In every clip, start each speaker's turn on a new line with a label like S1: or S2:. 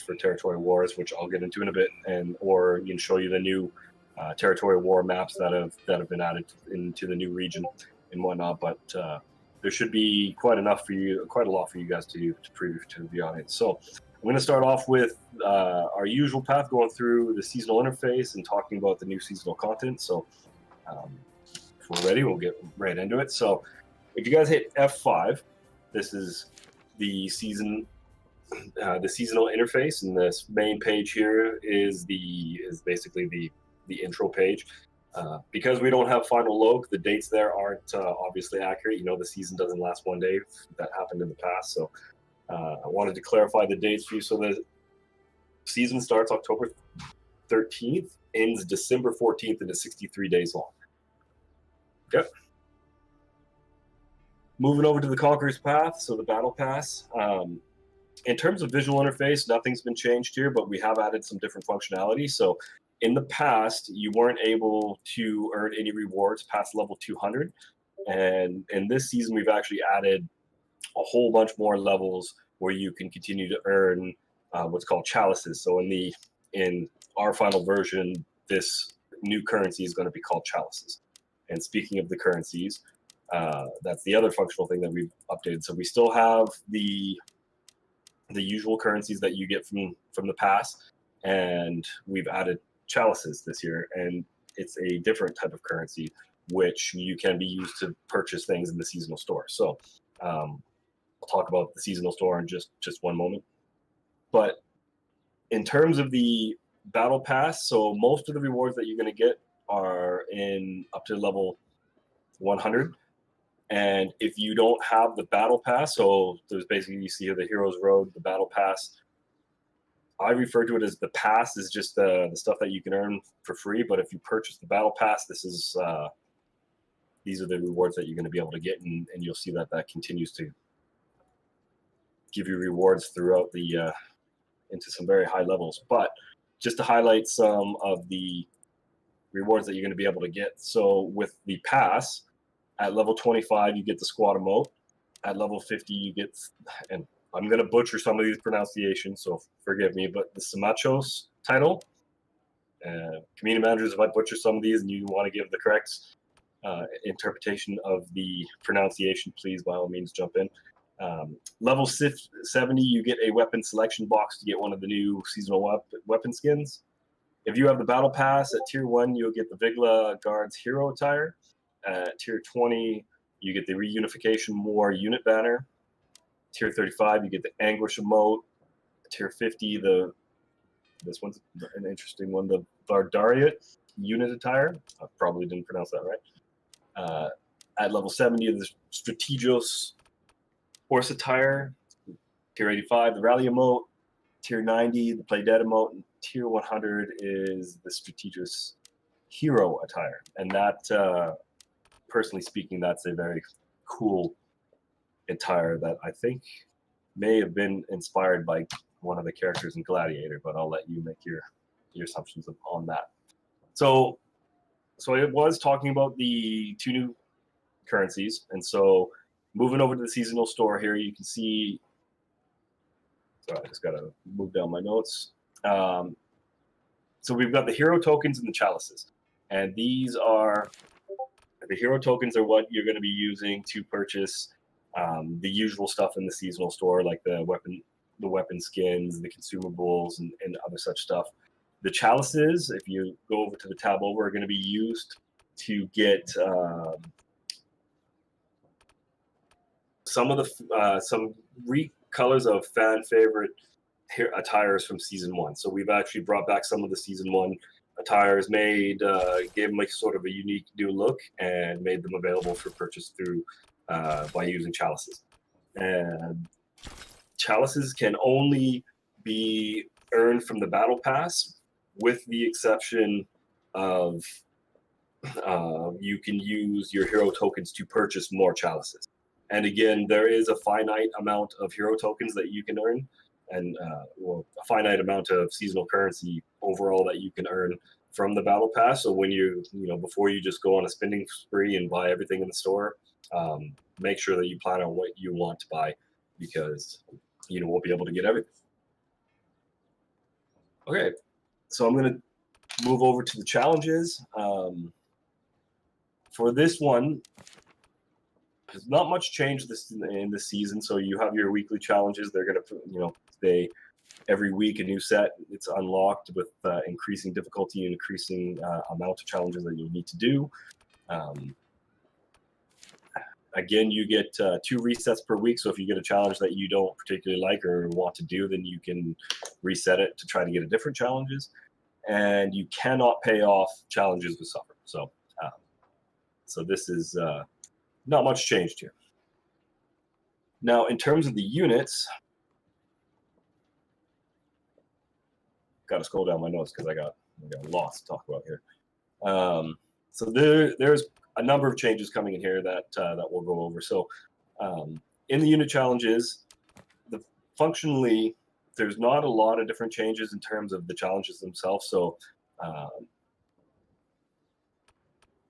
S1: for Territory Wars, which I'll get into in a bit, or you can show you the new Territory War maps that have been added into the new region and whatnot. But there should be quite a lot for you guys to preview to the audience. So I'm going to start off with our usual path, going through the seasonal interface and talking about the new seasonal content. So if we're ready, we'll get right into it. So if you guys hit F5, this is the seasonal interface, and this main page here is basically the intro page. Because we don't have final log, the dates there aren't obviously accurate. You know, the season doesn't last one day. That happened in the past. So I wanted to clarify the dates for you. So the season starts October 13th, ends December 14th, and is 63 days long. Okay. Moving over to the Conqueror's Path, so the Battle Pass. In terms of visual interface, nothing's been changed here, but we have added some different functionality. So in the past, you weren't able to earn any rewards past level 200. And in this season, we've actually added a whole bunch more levels where you can continue to earn what's called chalices. So in our final version, this new currency is going to be called chalices. And speaking of the currencies, that's the other functional thing that we've updated. So we still have the usual currencies that you get from the past, and we've added chalices this year, and it's a different type of currency which you can be used to purchase things in the seasonal store. So I'll talk about the seasonal store in just one moment. But in terms of the battle pass, so most of the rewards that you're going to get are in up to level 100. And if you don't have the battle pass, so there's basically, you see here the Heroes Road, the battle pass. I refer to it as the pass is just the stuff that you can earn for free. But if you purchase the battle pass, these are the rewards that you're going to be able to get, and you'll see that continues to give you rewards throughout into some very high levels. But just to highlight some of the rewards that you're going to be able to get. So with the pass, at level 25, you get the squad emote. At level 50, you get, and I'm going to butcher some of these pronunciations, so forgive me, but the Samachos title. Community managers, if I butcher some of these and you want to give the correct interpretation of the pronunciation, please, by all means, jump in. Level 70, you get a weapon selection box to get one of the new seasonal weapon skins. If you have the battle pass at tier 1, you'll get the Vigla Guard's hero attire. At tier 20, you get the Reunification War unit banner. Tier 35, you get the Anguish emote. Tier 50, this one's an interesting one, the Vardariot unit attire. I probably didn't pronounce that right. At level 70, the Strategos horse attire. Tier 85, the Rally emote. Tier 90, the Play Dead emote. And tier 100 is the Strategos hero attire. And that, personally speaking, that's a very cool attire that I think may have been inspired by one of the characters in Gladiator, but I'll let you make your assumptions on that. So it was talking about the two new currencies, and so moving over to the seasonal store here, you can see. Sorry, I just gotta move down my notes. So we've got the hero tokens and the chalices, and these are the hero tokens are what you're going to be using to purchase the usual stuff in the seasonal store, like the weapon skins, the consumables, and other such stuff. The chalices, if you go over to the tab over, are going to be used to get some recolors of fan favorite attires from season 1. So we've actually brought back some of the season 1 attires, gave them like sort of a unique new look, and made them available for purchase through by using chalices. And chalices can only be earned from the battle pass, with the exception of you can use your hero tokens to purchase more chalices. And again, there is a finite amount of hero tokens that you can earn, and a finite amount of seasonal currency overall that you can earn from the battle pass. So when before you just go on a spending spree and buy everything in the store, make sure that you plan on what you want to buy, because you won't be able to get everything. Okay, so I'm going to move over to the challenges. For this one, there's not much change in this season. So you have your weekly challenges. They're going to, they every week a new set. It's unlocked with increasing difficulty and increasing amount of challenges that you need to do. Again, you get 2 resets per week. So if you get a challenge that you don't particularly like or want to do, then you can reset it to try to get a different challenges. And you cannot pay off challenges with suffer. So this is not much changed here. Now, in terms of the units, got to scroll down my notes because I got lots to talk about here. So there's a number of changes coming in here that we'll go over. So in the unit challenges, functionally, there's not a lot of different changes in terms of the challenges themselves. So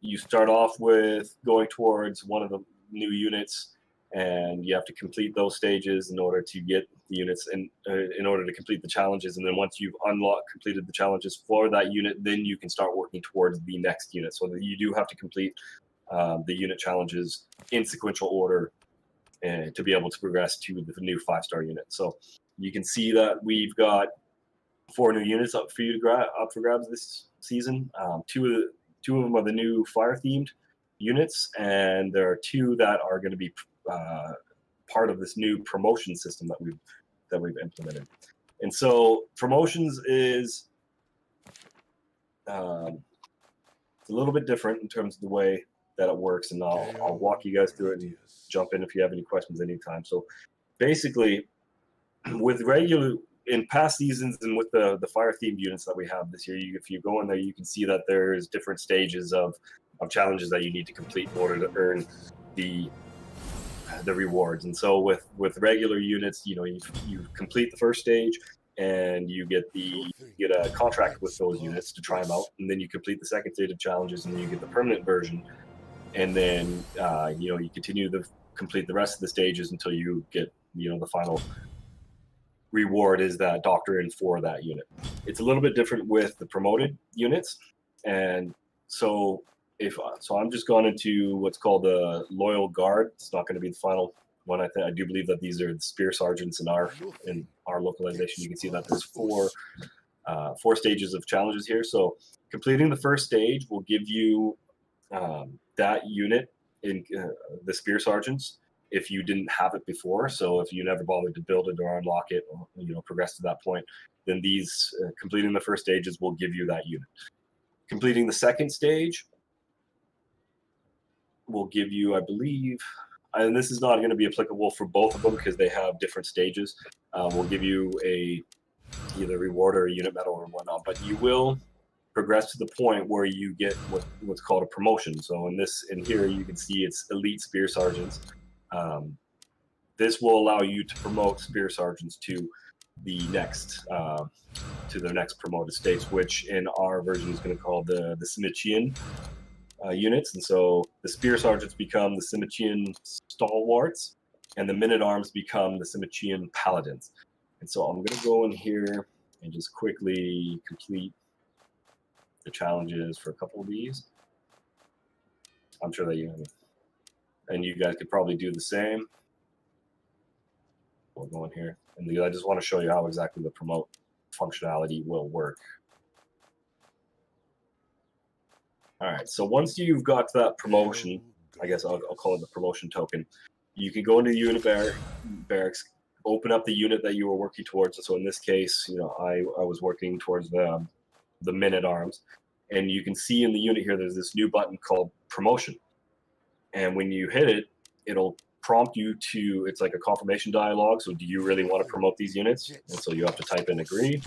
S1: you start off with going towards one of the new units, and you have to complete those stages in order to get the units and in order to complete the challenges. And then once you've completed the challenges for that unit, then you can start working towards the next unit. So that you do have to complete the unit challenges in sequential order to be able to progress to the new 5-star unit. So you can see that we've got 4 new units up for you to up for grabs this season. Two of them are the new fire-themed units, and there are 2 that are going to be part of this new promotion system that we've implemented. And so promotions is a little bit different in terms of the way that it works, and I'll walk you guys through it and jump in if you have any questions anytime. So basically, with in past seasons and with the fire-themed units that we have this year, if you go in there, you can see that there's different stages of challenges that you need to complete in order to earn the rewards. And so with regular units, you complete the first stage, and you get a contract with those units to try them out, and then you complete the second stage of challenges, and then you get the permanent version, and then you continue to complete the rest of the stages until you get the final reward is that doctrine for that unit. It's a little bit different with the promoted units, and so I'm just gone into what's called the Loyal Guard. It's not going to be the final one. I do believe that these are the Spear Sergeants in our localization. You can see that there's four stages of challenges here. So completing the first stage will give you that unit in the Spear Sergeants if you didn't have it before. So if you never bothered to build it or unlock it or progress to that point, then these completing the first stages will give you that unit. Completing the second stage will give you, I believe, and this is not going to be applicable for both of them because they have different stages, will give you either reward or a unit medal or whatnot, but you will progress to the point where you get what's called a promotion. So in here you can see it's Elite Spear Sergeants. This will allow you to promote Spear Sergeants to the next to their next promoted states, which in our version is going to call the Simichian units. And so the Spear Sergeants become the Simichian Stalwarts, and the Men-at-Arms become the Simichian Paladins. And so I'm going to go in here and just quickly complete the challenges for a couple of these. I'm sure that you guys could probably do the same. We'll go in here, and I just want to show you how exactly the promote functionality will work. All right, so once you've got that promotion, I guess I'll call it the promotion token, you can go into the unit barracks, open up the unit that you were working towards. So in this case, I was working towards the Men-at-Arms, and you can see in the unit here there's this new button called promotion, and when you hit it, it'll prompt you to, it's like a confirmation dialogue. So do you really want to promote these units? And so you have to type in agree.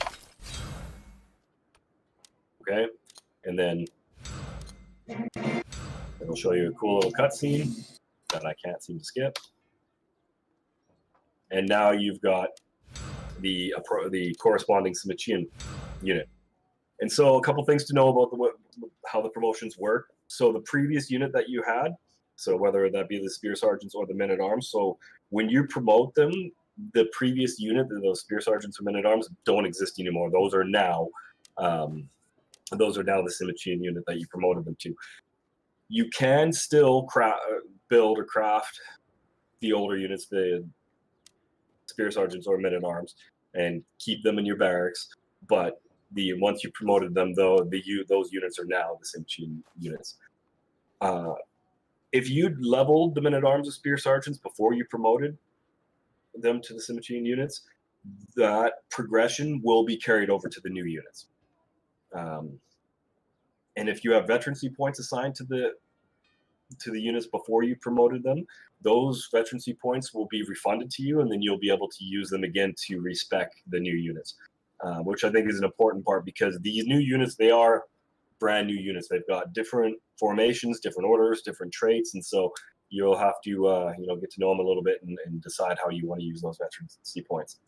S1: Okay, and then it'll show you a cool little cutscene that I can't seem to skip. And now you've got the corresponding Simichian unit. And so a couple things to know about how the promotions work. So the previous unit that you had, so whether that be the Spear Sergeants or the Men-at-Arms, so when you promote them, the previous unit, those spear sergeants or men-at-arms, don't exist anymore. Those are now the Simichian unit that you promoted them to. You can still build or craft the older units, the spear sergeants or men-at-arms, and keep them in your barracks. But once you promoted them, though, those units are now the Simichian units. If you'd leveled the men-at-arms or spear sergeants before you promoted them to the Simichian units, that progression will be carried over to the new units. And if you have veterancy points assigned to the units before you promoted them, those veterancy points will be refunded to you, and then you'll be able to use them again to respec the new units, which I think is an important part, because these new units, they are brand new units. They've got different formations, different orders, different traits, and so you'll have to get to know them a little bit and decide how you want to use those veterancy points.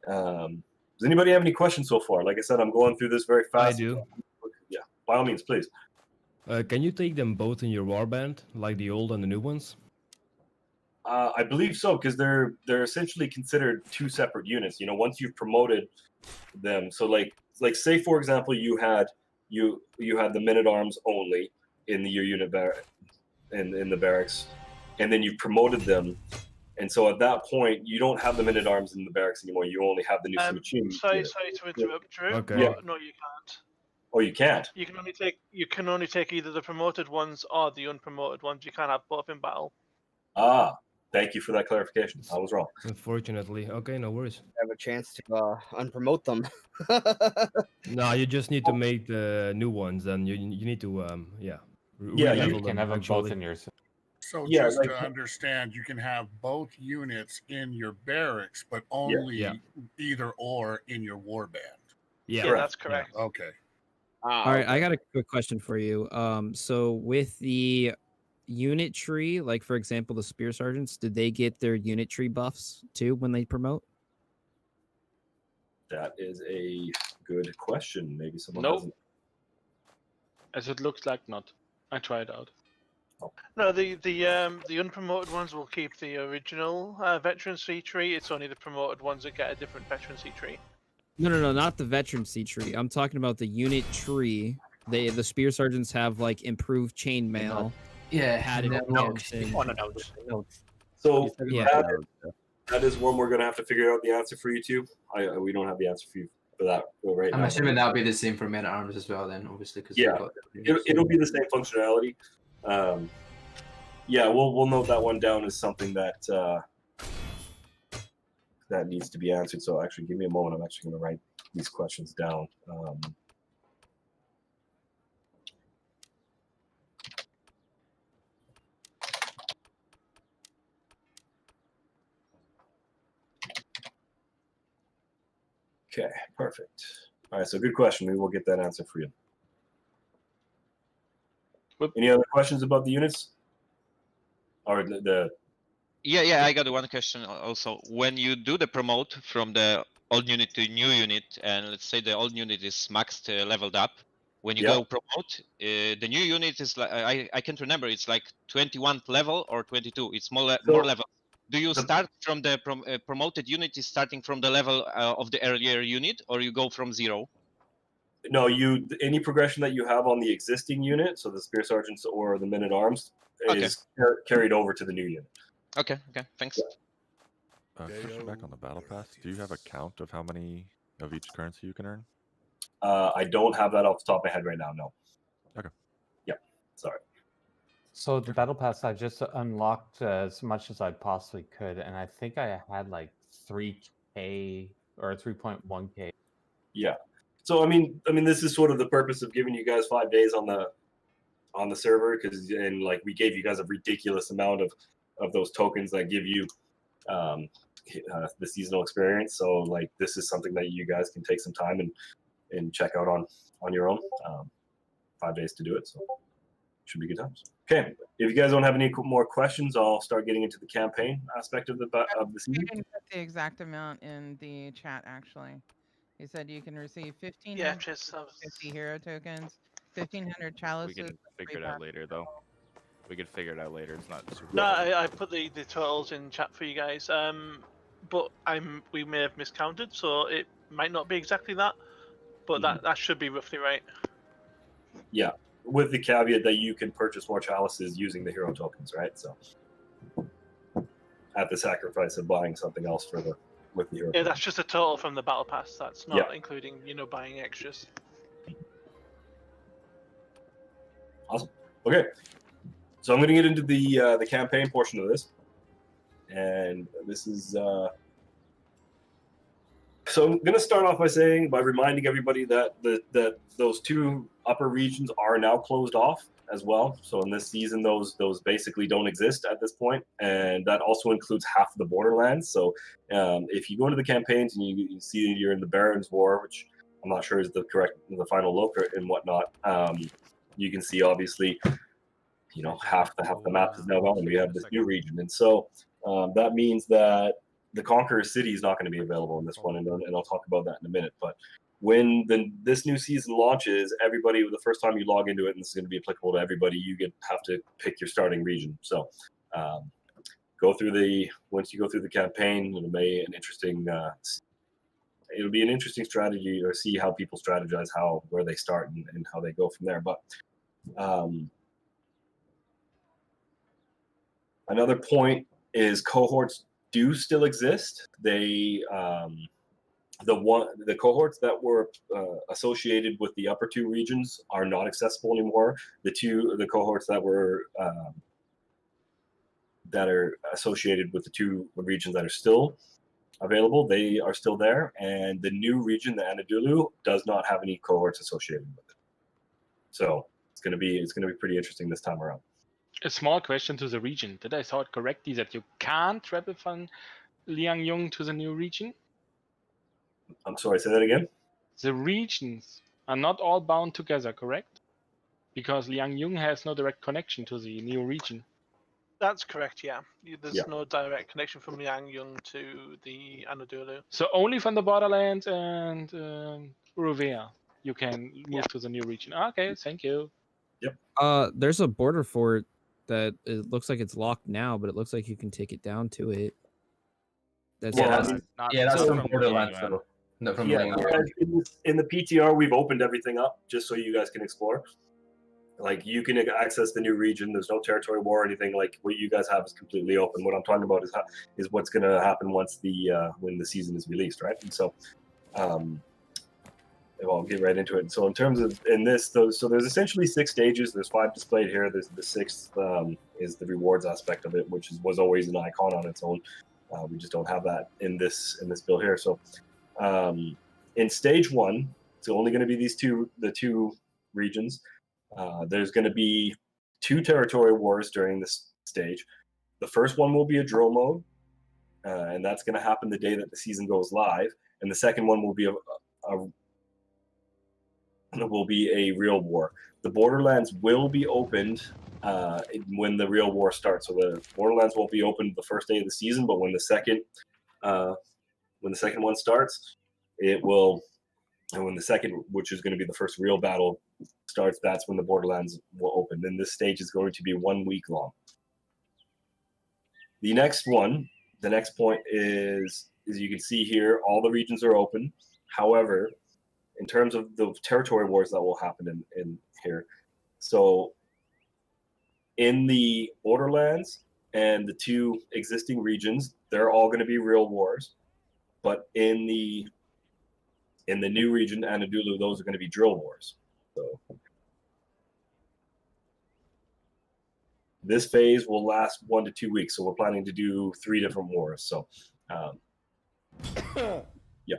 S1: Does anybody have any questions so far? Like I said, I'm going through this very fast.
S2: I do.
S1: Yeah, by all means, please.
S2: Can you take them both in your warband, like the old and the new ones?
S1: I believe so, because they're essentially considered two separate units. Once you've promoted them, so like say for example, you had the men-at-arms only in your unit in the barracks, and then you've promoted them, and so at that point you don't have the men-at-arms in the barracks anymore. You only have the new Simichian.
S3: Sorry to interrupt, Drew.
S2: Okay.
S1: Yeah.
S3: No, you can't.
S1: Oh, you can't.
S3: You can only take either the promoted ones or the unpromoted ones. You can't have both in battle.
S1: Thank you for that clarification. I was wrong.
S2: Unfortunately. Okay, no worries.
S4: Have a chance to unpromote them.
S2: No, you just need to make the new ones, and you need to
S1: you
S5: You can have them both in yours.
S6: So
S1: Yeah,
S6: just
S1: like-
S6: to understand, you can have both units in your barracks, but only either or in your warband.
S2: Yeah,
S3: Yeah, that's correct.
S6: Okay.
S7: All right, I got a quick question for you. So with the unit tree, like for example, the spear sergeants, did they get their unit tree buffs too when they promote?
S1: That is a good question. Maybe someone
S5: Nope.
S1: hasn't.
S5: As it looks like not. I tried out.
S3: No, the unpromoted ones will keep the original veterancy tree. It's only the promoted ones that get a different veterancy tree.
S7: No, not the veterancy tree. I'm talking about the unit tree. The spear sergeants have like improved chainmail.
S8: Yeah,
S7: Added
S8: notes.
S7: and-
S8: On the notes.
S1: So
S7: Yeah.
S1: that is one we're gonna have to figure out the answer for you too. We don't have the answer for you for that right
S8: I'm
S1: now.
S8: assuming that'll be the same for men-at-arms as well then, obviously. Cause
S1: Yeah. It'll be the same functionality. We'll note that one down as something that that needs to be answered. So actually, give me a moment. I'm actually going to write these questions down. Okay, perfect. All right, so good question. We will get that answer for you. Any other questions about the units? Or the
S9: Yeah, I got one question also. When you do the promote from the old unit to new unit, and let's say the old unit is maxed leveled up, when you go promote, the new unit is like, I can't remember, it's like 21th level or 22, it's more level. Do you start from the promoted unit is starting from the level of the earlier unit, or you go from 0?
S1: No, any progression that you have on the existing unit, so the spear sergeants or the men-at-arms, is carried over to the new unit.
S9: Okay, thanks.
S10: Question back on the battle pass. Do you have a count of how many of each currency you can earn?
S1: I don't have that off the top of my head right now. No.
S10: Okay.
S1: Yeah. Sorry.
S5: So the battle pass, I just unlocked as much as I possibly could, and I think I had like 3K or 3.1K.
S1: Yeah. So I mean, this is sort of the purpose of giving you guys 5 days on the server, because we gave you guys a ridiculous amount of those tokens that give you the seasonal experience. So like, this is something that you guys can take some time and check out on your own. 5 days to do it, so should be good times. Okay, if you guys don't have any more questions, I'll start getting into the campaign aspect of the season.
S11: You didn't put the exact amount in the chat, actually. You said you can receive 1,550 hero tokens, 1,500 chalices.
S12: We can figure it out later, though. We can figure it out later. It's not super.
S3: No, I put the totals in chat for you guys. but we may have miscounted, so it might not be exactly that, but that should be roughly right.
S1: Yeah, with the caveat that you can purchase more chalices using the hero tokens, right? So at the sacrifice of buying something else with the hero.
S3: Yeah, that's just a total from the battle pass. That's not including buying extras.
S1: Awesome. Okay, so I'm going to get into the campaign portion of this, and this is. So I'm going to start off by reminding everybody that those two upper regions are now closed off as well. So in this season, those basically don't exist at this point, and that also includes half of the borderlands. So if you go into the campaigns and you see you're in the Barons War, which I'm not sure is the final look and whatnot, you can see obviously, half the map is now gone, and we have this new region, and so that means that the Conqueror City is not going to be available in this one, and I'll talk about that in a minute. But when this new season launches, everybody, the first time you log into it, and this is going to be applicable to everybody, you have to pick your starting region. So once you go through the campaign, it'll be an interesting strategy, or see how people strategize, where they start and how they go from there. But another point is cohorts do still exist. They the cohorts that were associated with the upper two regions are not accessible anymore. The cohorts that are associated with the two regions that are still available, they are still there, and the new region, the Anadolu, does not have any cohorts associated with it. So it's gonna be pretty interesting this time around.
S12: A small question to the region. Did I saw it correctly that you can't travel from Liangyung to the new region?
S1: I'm sorry, say that again?
S12: The regions are not all bound together, correct? Because Liangyung has no direct connection to the new region.
S3: That's correct, yeah. There's no direct connection from Liangyung to the Anadolu.
S12: So only from the Borderlands and Ruvea you can move to the new region. Okay, thank you.
S1: Yep.
S7: There's a border fort that it looks like it's locked now, but it looks like you can take it down to it.
S8: That's from Borderlands though. No, from
S1: in the PTR, we've opened everything up just so you guys can explore. Like, you can access the new region. There's no territory war or anything. Like, what you guys have is completely open. What I'm talking about is what's going to happen once when the season is released, right? And so, I'll get right into it. So in terms of so there's essentially 6 stages. There's 5 displayed here. There's the 6th is the rewards aspect of it, which was always an icon on its own. We just don't have that in this build here. So in stage 1, it's only going to be the two regions. There's going to be 2 territory wars during this stage. The first one will be a drill mode, and that's going to happen the day that the season goes live. And the second one will be a real war. The Borderlands will be opened when the real war starts. So the Borderlands won't be opened the first day of the season, but when the second one starts, it will. And when the second, which is going to be the first real battle, starts, that's when the Borderlands will open. Then this stage is going to be 1 week long. The next point is you can see here, all the regions are open. However, in terms of the territory wars that will happen in here, so in the Borderlands and the 2 existing regions, they're all going to be real wars. But in the new region, Anadolu, those are going to be drill wars. So this phase will last 1 to 2 weeks. So we're planning to do 3 different wars. So, yeah,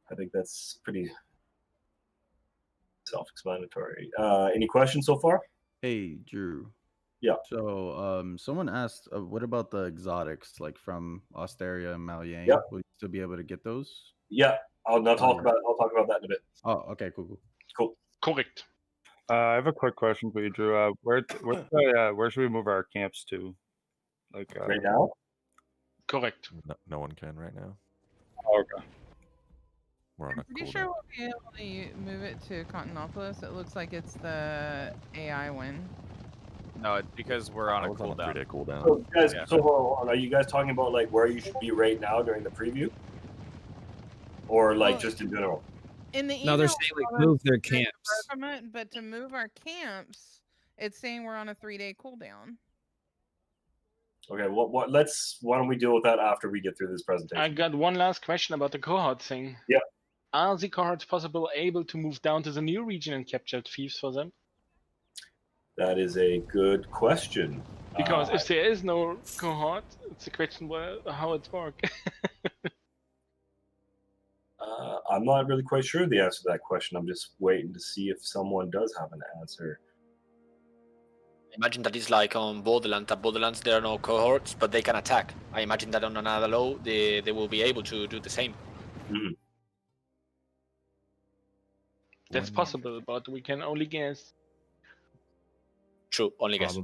S1: I think that's pretty self-explanatory. Any questions so far?
S13: Hey, Drew.
S1: Yeah.
S13: So, someone asked, what about the exotics, like from Osteria and Malyang?
S1: Yep.
S13: Will you still be able to get those?
S1: Yeah, I'll talk about that in a bit.
S13: Oh, okay, cool.
S12: Correct.
S14: I have a quick question for you, Drew. Where should we move our camps to? Like
S1: right now?
S12: Correct.
S10: No one can right now.
S14: Oh, okay.
S10: We're on a
S11: Pretty sure we'll be able to move it to Continopolis. It looks like it's the AI win.
S15: No, because we're on a
S10: was on a
S15: cooldown.
S10: 3-day cooldown.
S1: So, guys,
S15: Yeah.
S1: so hold on, are you guys talking about like where you should be right now during the preview, or like
S11: Well,
S1: just in general?
S11: In the
S7: No, they're
S11: email,
S7: saying like
S11: it's
S7: move their
S11: on a
S7: camps.
S11: argument, but to move our camps, it's saying we're on a 3-day cooldown.
S1: Okay, why don't we deal with that after we get through this presentation?
S12: I got one last question about the cohort thing.
S1: Yeah.
S12: Are the cohorts possible able to move down to the new region and capture thieves for them?
S1: That is a good question.
S12: Because if there is no cohort, it's a question how it works.
S1: I'm not really quite sure the answer to that question. I'm just waiting to see if someone does have an answer.
S16: Imagine that it's like on Borderlands. At Borderlands, there are no cohorts, but they can attack. I imagine that on another law, they will be able to do the same.
S1: Mm.
S12: That's possible, but we can only guess.
S16: True, only guess.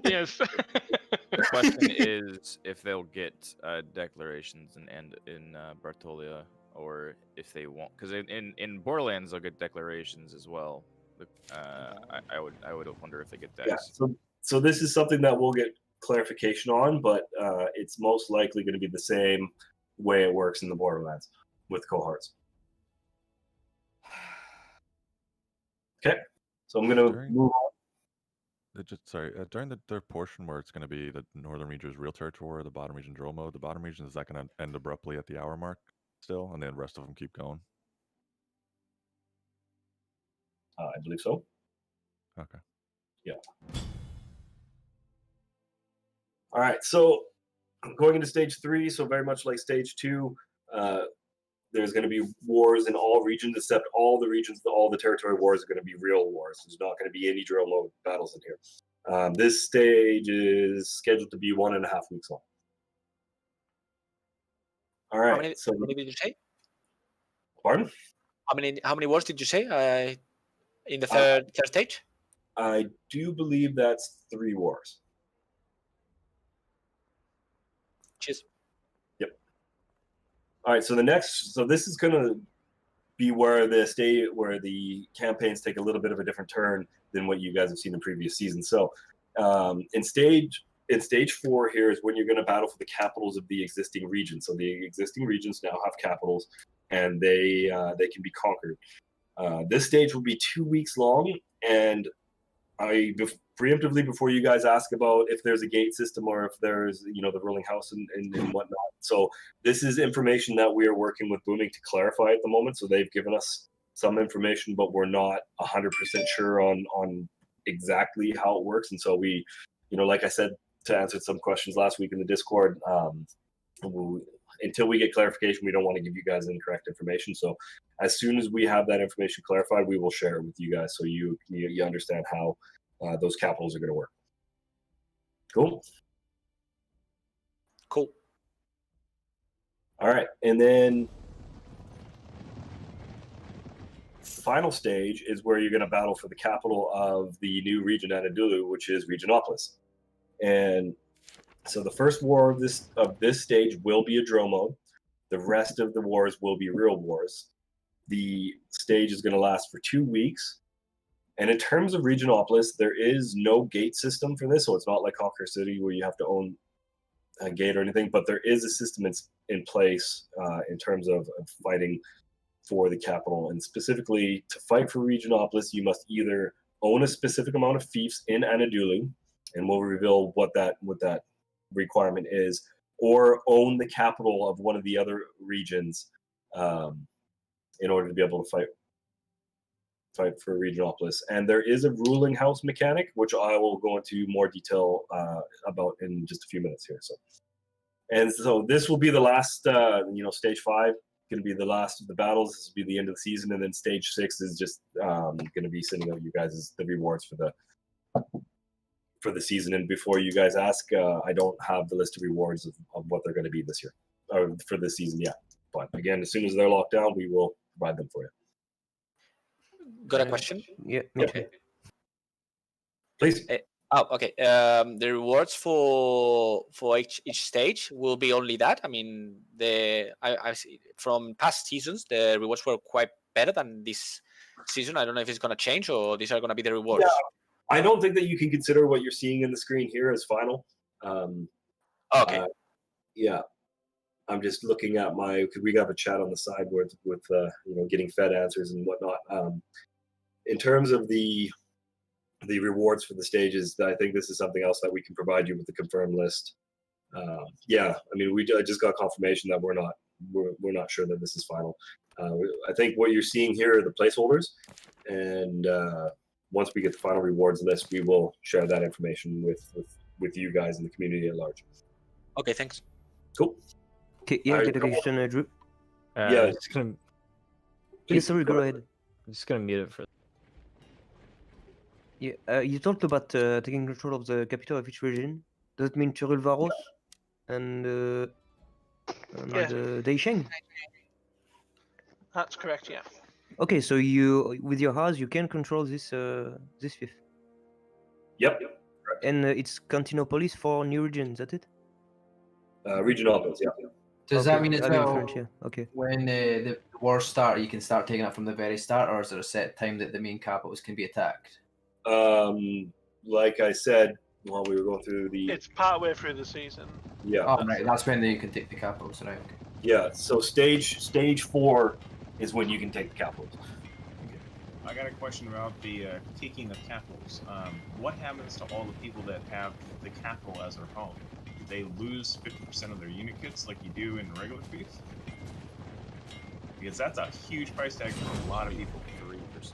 S12: Yes.
S15: The question is if they'll get declarations in Bartolia, or if they won't, because in Borderlands they'll get declarations as well. I would wonder if they get decks.
S1: Yeah. So this is something that we'll get clarification on, but it's most likely going to be the same way it works in the Borderlands with cohorts. Okay, so I'm going to move on.
S10: During the portion where it's going to be the northern region is real territory, the bottom region drill mode, the bottom region, is that going to end abruptly at the hour mark still, and then the rest of them keep going?
S1: I believe so.
S10: Okay.
S1: Yeah. All right, so going into stage 3, so very much like stage 2, there's going to be wars in all regions, except all the regions, all the territory wars are going to be real wars. There's not going to be any drill mode battles in here. This stage is scheduled to be 1.5 weeks long. All right.
S16: How many did you say?
S1: Pardon?
S16: How many wars did you say in the third stage?
S1: I do believe that's 3 wars.
S16: Cheers.
S1: Yep. All right. So this is going to be where the campaigns take a little bit of a different turn than what you guys have seen in previous seasons. So in stage 4 here is when you're going to battle for the capitals of the existing regions. So the existing regions now have capitals, and they can be conquered. This stage will be 2 weeks long, and preemptively, before you guys ask about if there's a gate system or if there's the ruling house and whatnot. So this is information that we are working with Booming to clarify at the moment. So they've given us some information, but we're not 100% sure on exactly how it works. And so we, like I said, to answer some questions last week in the Discord, until we get clarification, we don't want to give you guys incorrect information. So as soon as we have that information clarified, we will share it with you guys so you understand how those capitals are going to work. Cool. All right, and then the final stage is where you're going to battle for the capital of the new region Anadolu, which is Regionopolis. And so the first war of this stage will be a drill mode. The rest of the wars will be real wars. The stage is going to last for 2 weeks. And in terms of Regionopolis, there is no gate system for this, so it's not like Conquer City where you have to own a gate or anything, but there is a system in place in terms of fighting for the capital. And specifically, to fight for Regionopolis, you must either own a specific amount of fiefs in Anadolu, and we'll reveal what that requirement is, or own the capital of one of the other regions in order to be able to fight for Regionopolis. And there is a ruling house mechanic, which I will go into more detail about in just a few minutes here. So this will be the last, stage 5 going to be the last of the battles. This will be the end of the season, and then stage 6 is just going to be sending out you guys the rewards for the season. And before you guys ask, I don't have the list of rewards of what they're going to be this year or for this season yet. But again, as soon as they're locked down, we will provide them for you.
S16: Got a question?
S17: Yeah.
S16: Okay.
S1: Please.
S16: Okay. The rewards for each stage will be only that. I mean, I see from past seasons the rewards were quite better than this season. I don't know if it's going to change or these are going to be the rewards.
S1: I don't think that you can consider what you're seeing in the screen here as final.
S16: Okay.
S1: Yeah. I'm just looking at because we have a chat on the side with getting fed answers and whatnot. In terms of the rewards for the stages, I think this is something else that we can provide you with the confirmed list. Yeah, I mean, I just got confirmation that we're not sure that this is final. I think what you're seeing here are the placeholders, and once we get the final rewards list, we will share that information with you guys in the community at large.
S16: Okay, thanks.
S1: Cool.
S17: Okay, yeah, get a question, Drew.
S1: Yeah.
S17: Just gonna... Please, sorry, go ahead.
S18: I'm just gonna mute it for.
S17: Yeah, you talked about taking control of the capital of each region. Does it mean Chirulvaros and Daisheng?
S3: That's correct, yeah.
S17: Okay, so you, with your house, you can control this fifth.
S1: Yep.
S17: And it's Continopolis for new region, is that it?
S1: Regionalopolis, yeah.
S19: Does that mean as well,
S17: okay.
S19: when the wars start, you can start taking it from the very start, or is there a set time that the main capitals can be attacked?
S1: Like I said while we were going through
S3: It's partway through the season.
S1: Yeah.
S19: Oh, right. That's when you can take the capitals, right? Okay.
S1: Yeah. So stage 4 is when you can take the capitals.
S20: I got a question about the taking of capitals. What happens to all the people that have the capital as their home? Do they lose 50% of their unit kits like you do in regular Feast? Because that's a huge price tag for a lot of people.
S15: 3%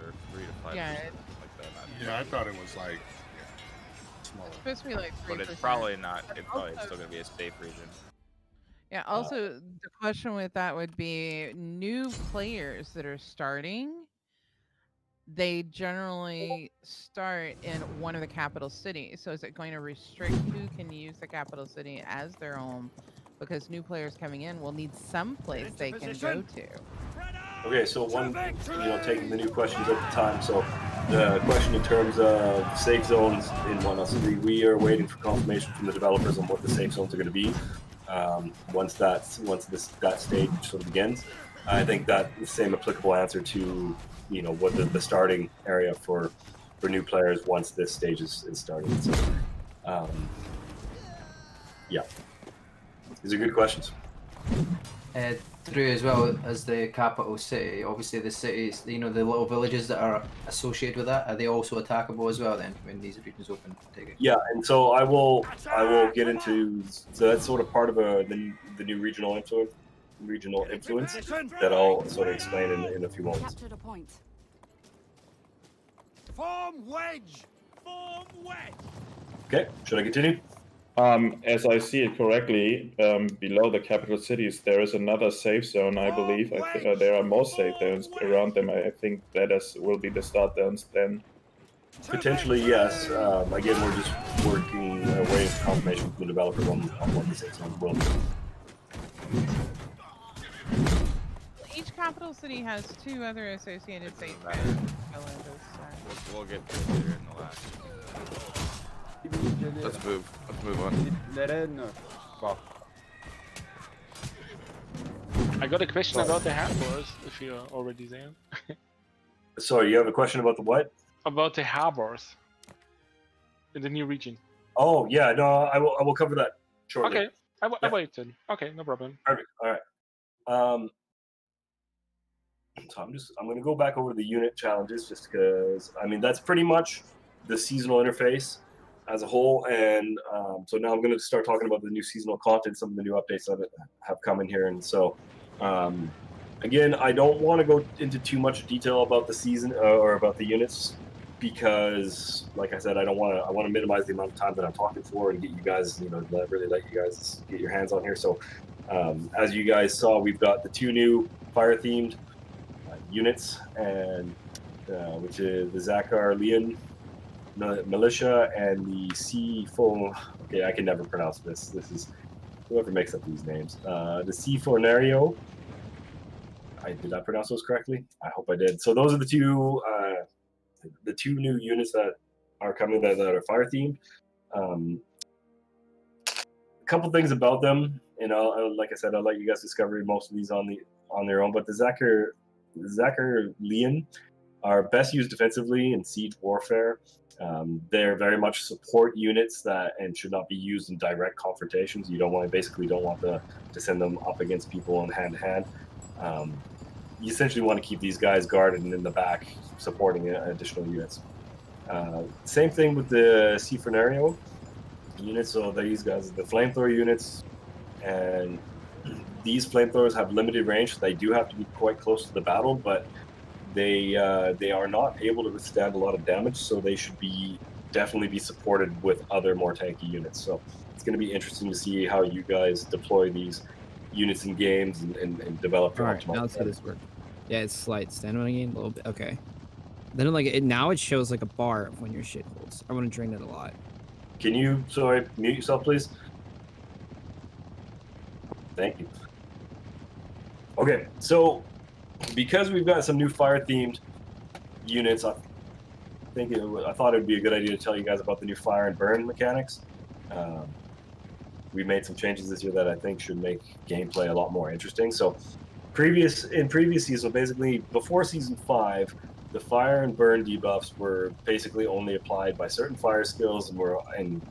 S15: or 3 to 5%.
S11: Yeah,
S15: Like that.
S6: Yeah, I thought it was like smaller.
S11: It's supposed to be like 3%.
S15: But it's probably not. It's probably still gonna be a safe region.
S11: Yeah, also, the question with that would be new players that are starting, they generally start in one of the capital cities. So is it going to restrict who can use the capital city as their home? Because new players coming in will need some place they can go to.
S1: Okay, so taking the new questions at the time. So the question in terms of safe zones in whatnot. So we are waiting for confirmation from the developers on what the safe zones are going to be. Once that stage sort of begins, I think that the same applicable answer to what the starting area for new players once this stage is started. So yeah, these are good questions.
S19: Drew, as well as the capital city, obviously the cities, the little villages that are associated with that, are they also attackable as well then when these regions open?
S1: Yeah, and so I will get into, so that's sort of part of the new regional influence that I'll sort of explain in a few moments.
S21: Form wedge! Form wedge!
S1: Okay, should I continue?
S14: As I see it correctly, below the capital cities, there is another safe zone, I believe. I think there are more safe zones around them. I think that will be the start zones then.
S1: Potentially, yes. Again, we're just waiting for confirmation from the developer on what the safe zones will be.
S11: Each capital city has 2 other associated safe zones.
S15: We'll get to it later in the last. Let's move on.
S12: I got a question about the harbors, if you're already there.
S1: Sorry, you have a question about the what?
S12: About the harbors in the new region.
S1: Oh yeah, no, I will cover that shortly.
S12: Okay, I wait then. Okay, no problem.
S1: Perfect. All right. So I'm going to go back over the unit challenges just because that's pretty much the seasonal interface as a whole, and so now I'm going to start talking about the new seasonal content, some of the new updates that have come in here, and so again, I don't want to go into too much detail about the season or about the units because, like I said, I want to minimize the amount of time that I'm talking for and get you guys, really let you guys get your hands on here. So as you guys saw, we've got the 2 new fire-themed units, and which is the Zakar Leon militia and the C4. Okay, I can never pronounce this. This is whoever makes up these names. The C4nario. Did I pronounce those correctly? I hope I did. So those are the two new units that are coming that are fire themed. A couple things about them, like I said, I'll let you guys discover most of these on their own. But the Zakar Leon are best used defensively in siege warfare. They're very much support units and should not be used in direct confrontations. You don't want to send them up against people in hand to hand. You essentially want to keep these guys guarded and in the back supporting additional units. Same thing with the Cifernario units. So these guys, the flamethrower units, and these flamethrowers have limited range. So they do have to be quite close to the battle, but they are not able to withstand a lot of damage. So they should definitely be supported with other more tanky units. So it's going to be interesting to see how you guys deploy these units in games and develop your
S7: Alright, now let's see this work. Yeah, it's slight. Stand on again a little bit. Okay. Then now it shows like a bar of when your shit holds. I want to drain it a lot.
S1: Can you, mute yourself, please? Thank you. Okay, so because we've got some new fire-themed units, I thought it would be a good idea to tell you guys about the new fire and burn mechanics. We made some changes this year that I think should make gameplay a lot more interesting. So, in previous seasons, basically before season 5, the fire and burn debuffs were basically only applied by certain fire skills and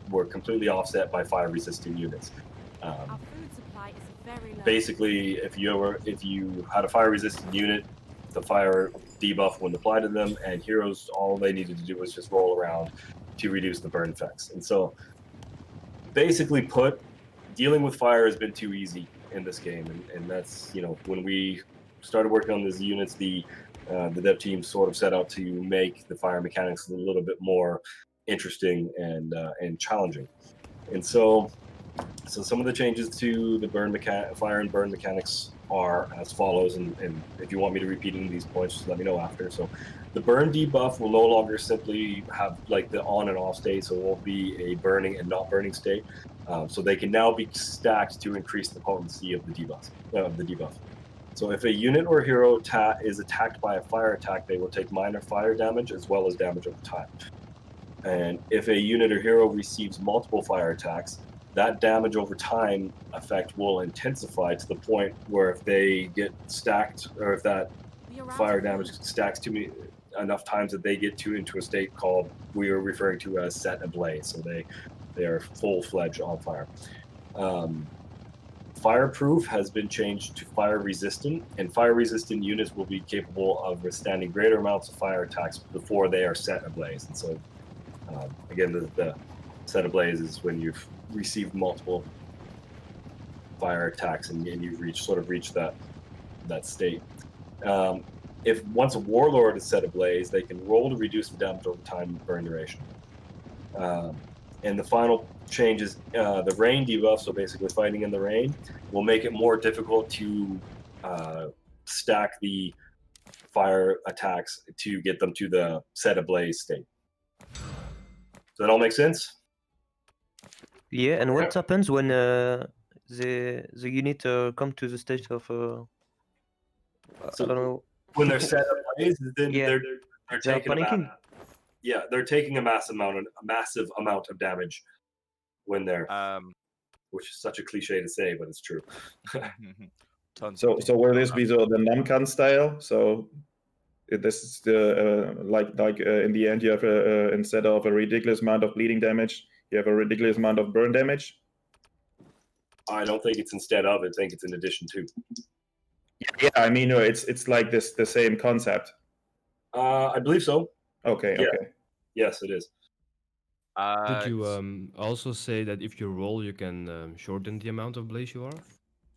S1: were completely offset by fire resistant units. Basically, if you had a fire resistant unit, the fire debuff wouldn't apply to them, and heroes, all they needed to do was just roll around to reduce the burn effects. And so, basically dealing with fire has been too easy in this game, and that's, when we started working on these units, the dev team sort of set out to make the fire mechanics a little bit more interesting and challenging. And so some of the changes to the fire and burn mechanics are as follows, and if you want me to repeat any of these points, just let me know after. So the burn debuff will no longer simply have like the on and off state, so it won't be a burning and not burning state. So they can now be stacked to increase the potency of the debuff. So if a unit or hero is attacked by a fire attack, they will take minor fire damage as well as damage over time. And if a unit or hero receives multiple fire attacks, that damage over time effect will intensify to the point where if they get stacked, or if that fire damage stacks to enough times that they get into a state called, we are referring to as set ablaze. So they are full-fledged on fire. Fireproof has been changed to fire resistant, and fire resistant units will be capable of withstanding greater amounts of fire attacks before they are set ablaze. And so, again, the set ablaze is when you've received multiple fire attacks and you've reached that state. If once a warlord is set ablaze, they can roll to reduce the damage over time and burn duration. And the final change is the rain debuff, so basically fighting in the rain, will make it more difficult to stack the fire attacks to get them to the set ablaze state. Does that all make sense?
S17: Yeah, and what happens when the unit come to the stage of I don't know.
S1: When they're set ablaze, then they're taking
S17: panicking.
S1: they're taking a massive amount of damage when they're which is such a cliche to say, but it's true.
S14: So will this be the Namkan style? So this is the in the end you have instead of a ridiculous amount of bleeding damage, you have a ridiculous amount of burn damage?
S1: I don't think it's instead of. I think it's in addition to.
S14: Yeah, I mean it's like the same concept.
S1: I believe so.
S14: Okay.
S1: Yeah.
S14: Okay.
S1: Yes, it is.
S2: Did you also say that if you roll, you can shorten the amount of blaze you are?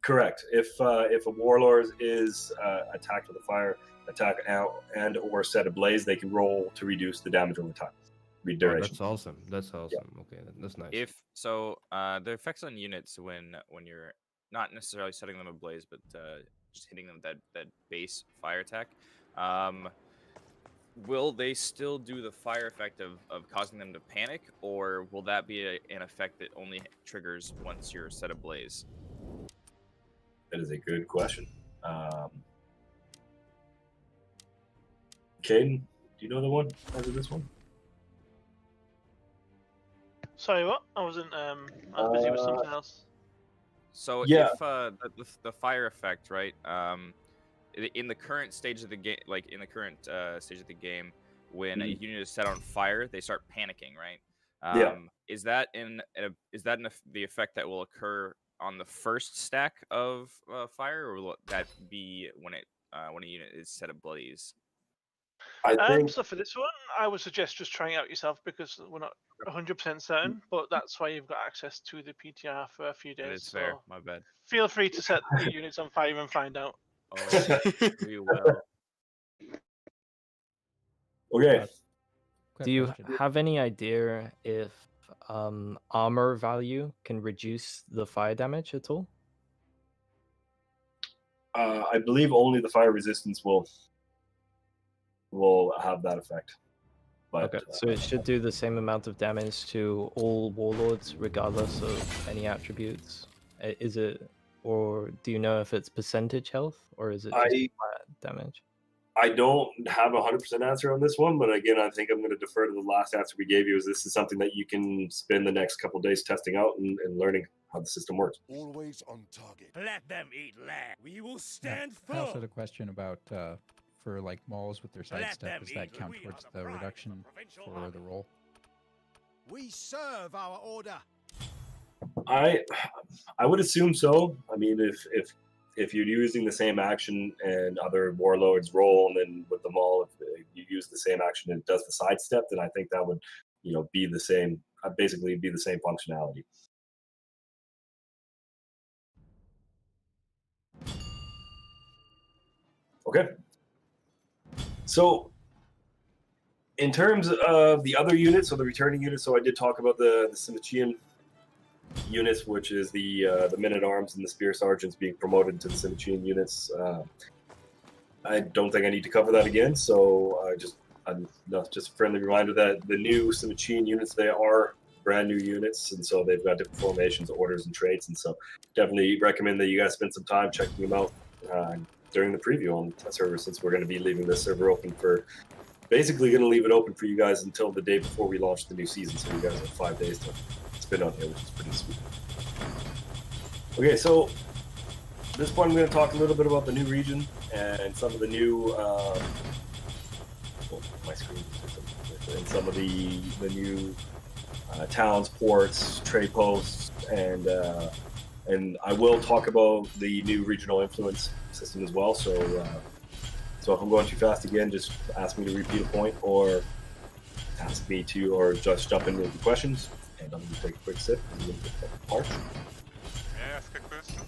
S1: Correct. If a warlord is attacked with a fire attack and or set ablaze, they can roll to reduce the damage over time.
S2: Oh, that's awesome. That's awesome. Yeah. Okay, that's nice.
S15: The effects on units when you're not necessarily setting them ablaze, but just hitting them with that base fire attack, will they still do the fire effect of causing them to panic, or will that be an effect that only triggers once you're set ablaze?
S1: That is a good question. Caden, do you know the one as of this one?
S3: Sorry, what? I wasn't. I was busy with something else.
S15: So
S1: Yeah.
S15: if the fire effect, right? In the current stage of the game, when a unit is set on fire, they start panicking, right?
S1: Yeah.
S15: Is that the effect that will occur on the first stack of fire, or will that be when a unit is set ablaze?
S3: So for this one, I would suggest just trying it out yourself because we're not 100% certain, but that's why you've got access to the PTR for a few days.
S15: That is fair.
S3: So
S15: My bad.
S3: feel free to set the units on fire and find out.
S15: Oh, we will.
S1: Okay.
S18: Do you have any idea if armor value can reduce the fire damage at all?
S1: I believe only the fire resistance will have that effect. But,
S18: okay, so it should do the same amount of damage to all warlords, regardless of any attributes. Is it, or do you know if it's percentage health, or is it just flat damage?
S1: I don't have a 100% answer on this one, but again, I think I'm going to defer to the last answer we gave you. Is this is something that you can spend the next couple of days testing out and learning how the system works.
S21: Always on target. Let them eat land. We will stand
S22: I also
S21: firm.
S22: had a question about for like malls with their sidestep. Does that count towards the reduction for the roll?
S21: We serve our order.
S1: I would assume so. I mean, if you're using the same action and other warlords roll, and then with them all, if you use the same action and it does the sidestep, then I think that would, be the same. Basically, be the same functionality. Okay. So, in terms of the other units, so the returning units, so I did talk about the Simichian units, which is the men-at-arms and the spear sergeants being promoted to the Simichian units. I don't think I need to cover that again, so just a friendly reminder that the new Simichian units, they are brand new units, and so they've got different formations, orders, and traits, and so definitely recommend that you guys spend some time checking them out during the preview on the test server, since we're going to be leaving this server open for, basically going to leave it open for you guys until the day before we launch the new season, so you guys have 5 days to spin on here, which is pretty sweet. Okay, so at this point I'm going to talk a little bit about the new region and some of the new my screen and some of the new towns, ports, trade posts, and I will talk about the new regional influence system as well. So if I'm going too fast again, just ask me to repeat a point, or ask me to, or just jump in with the questions, and I'm going to take a quick sip. And we'll get that part.
S23: May I ask a question?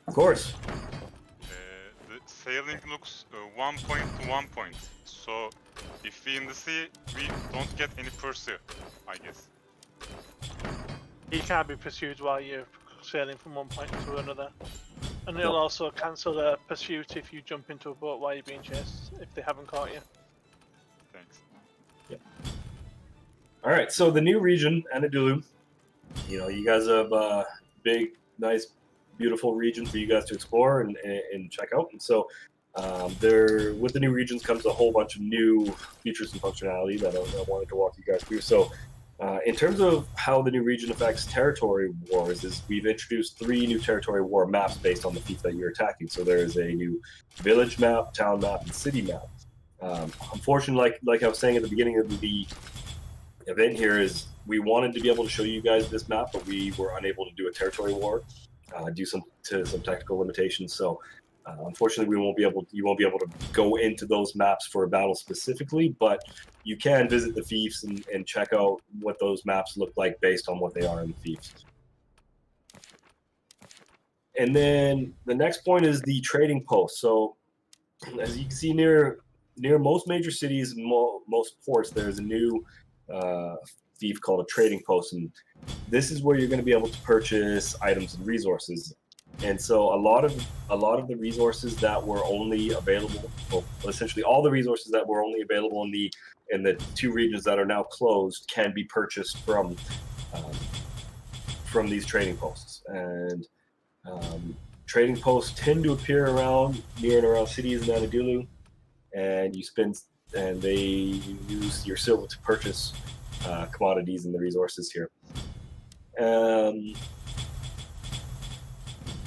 S1: Of course.
S23: The sailing looks 1 point to 1 point. So if we in the sea, we don't get any pursuit, I guess.
S3: You can't be pursued while you're sailing from one point to another. And it'll also cancel the pursuit if you jump into a boat while you're being chased, if they haven't caught you.
S23: Thanks.
S1: Yeah. All right, so the new region, Anadolu, you guys have a big, nice, beautiful region for you guys to explore and check out. And so with the new regions comes a whole bunch of new features and functionality that I wanted to walk you guys through. So in terms of how the new region affects territory wars, is we've introduced 3 new territory war maps based on the fief that you're attacking. So there is a new village map, town map, and city map. Unfortunately, like I was saying at the beginning of the event here, is we wanted to be able to show you guys this map, but we were unable to do a territory war due to some technical limitations. So unfortunately, you won't be able to go into those maps for a battle specifically, but you can visit the fiefs and check out what those maps look like based on what they are in the fiefs. And then the next point is the trading post. So as you can see near most major cities and most ports, there's a new fief called a trading post, and this is where you're going to be able to purchase items and resources. And so a lot of the resources that were only available, well, essentially all the resources that were only available in the 2 regions that are now closed, can be purchased from these trading posts. And trading posts tend to appear near and around cities in Anadolu, and they use your silver to purchase commodities and the resources here.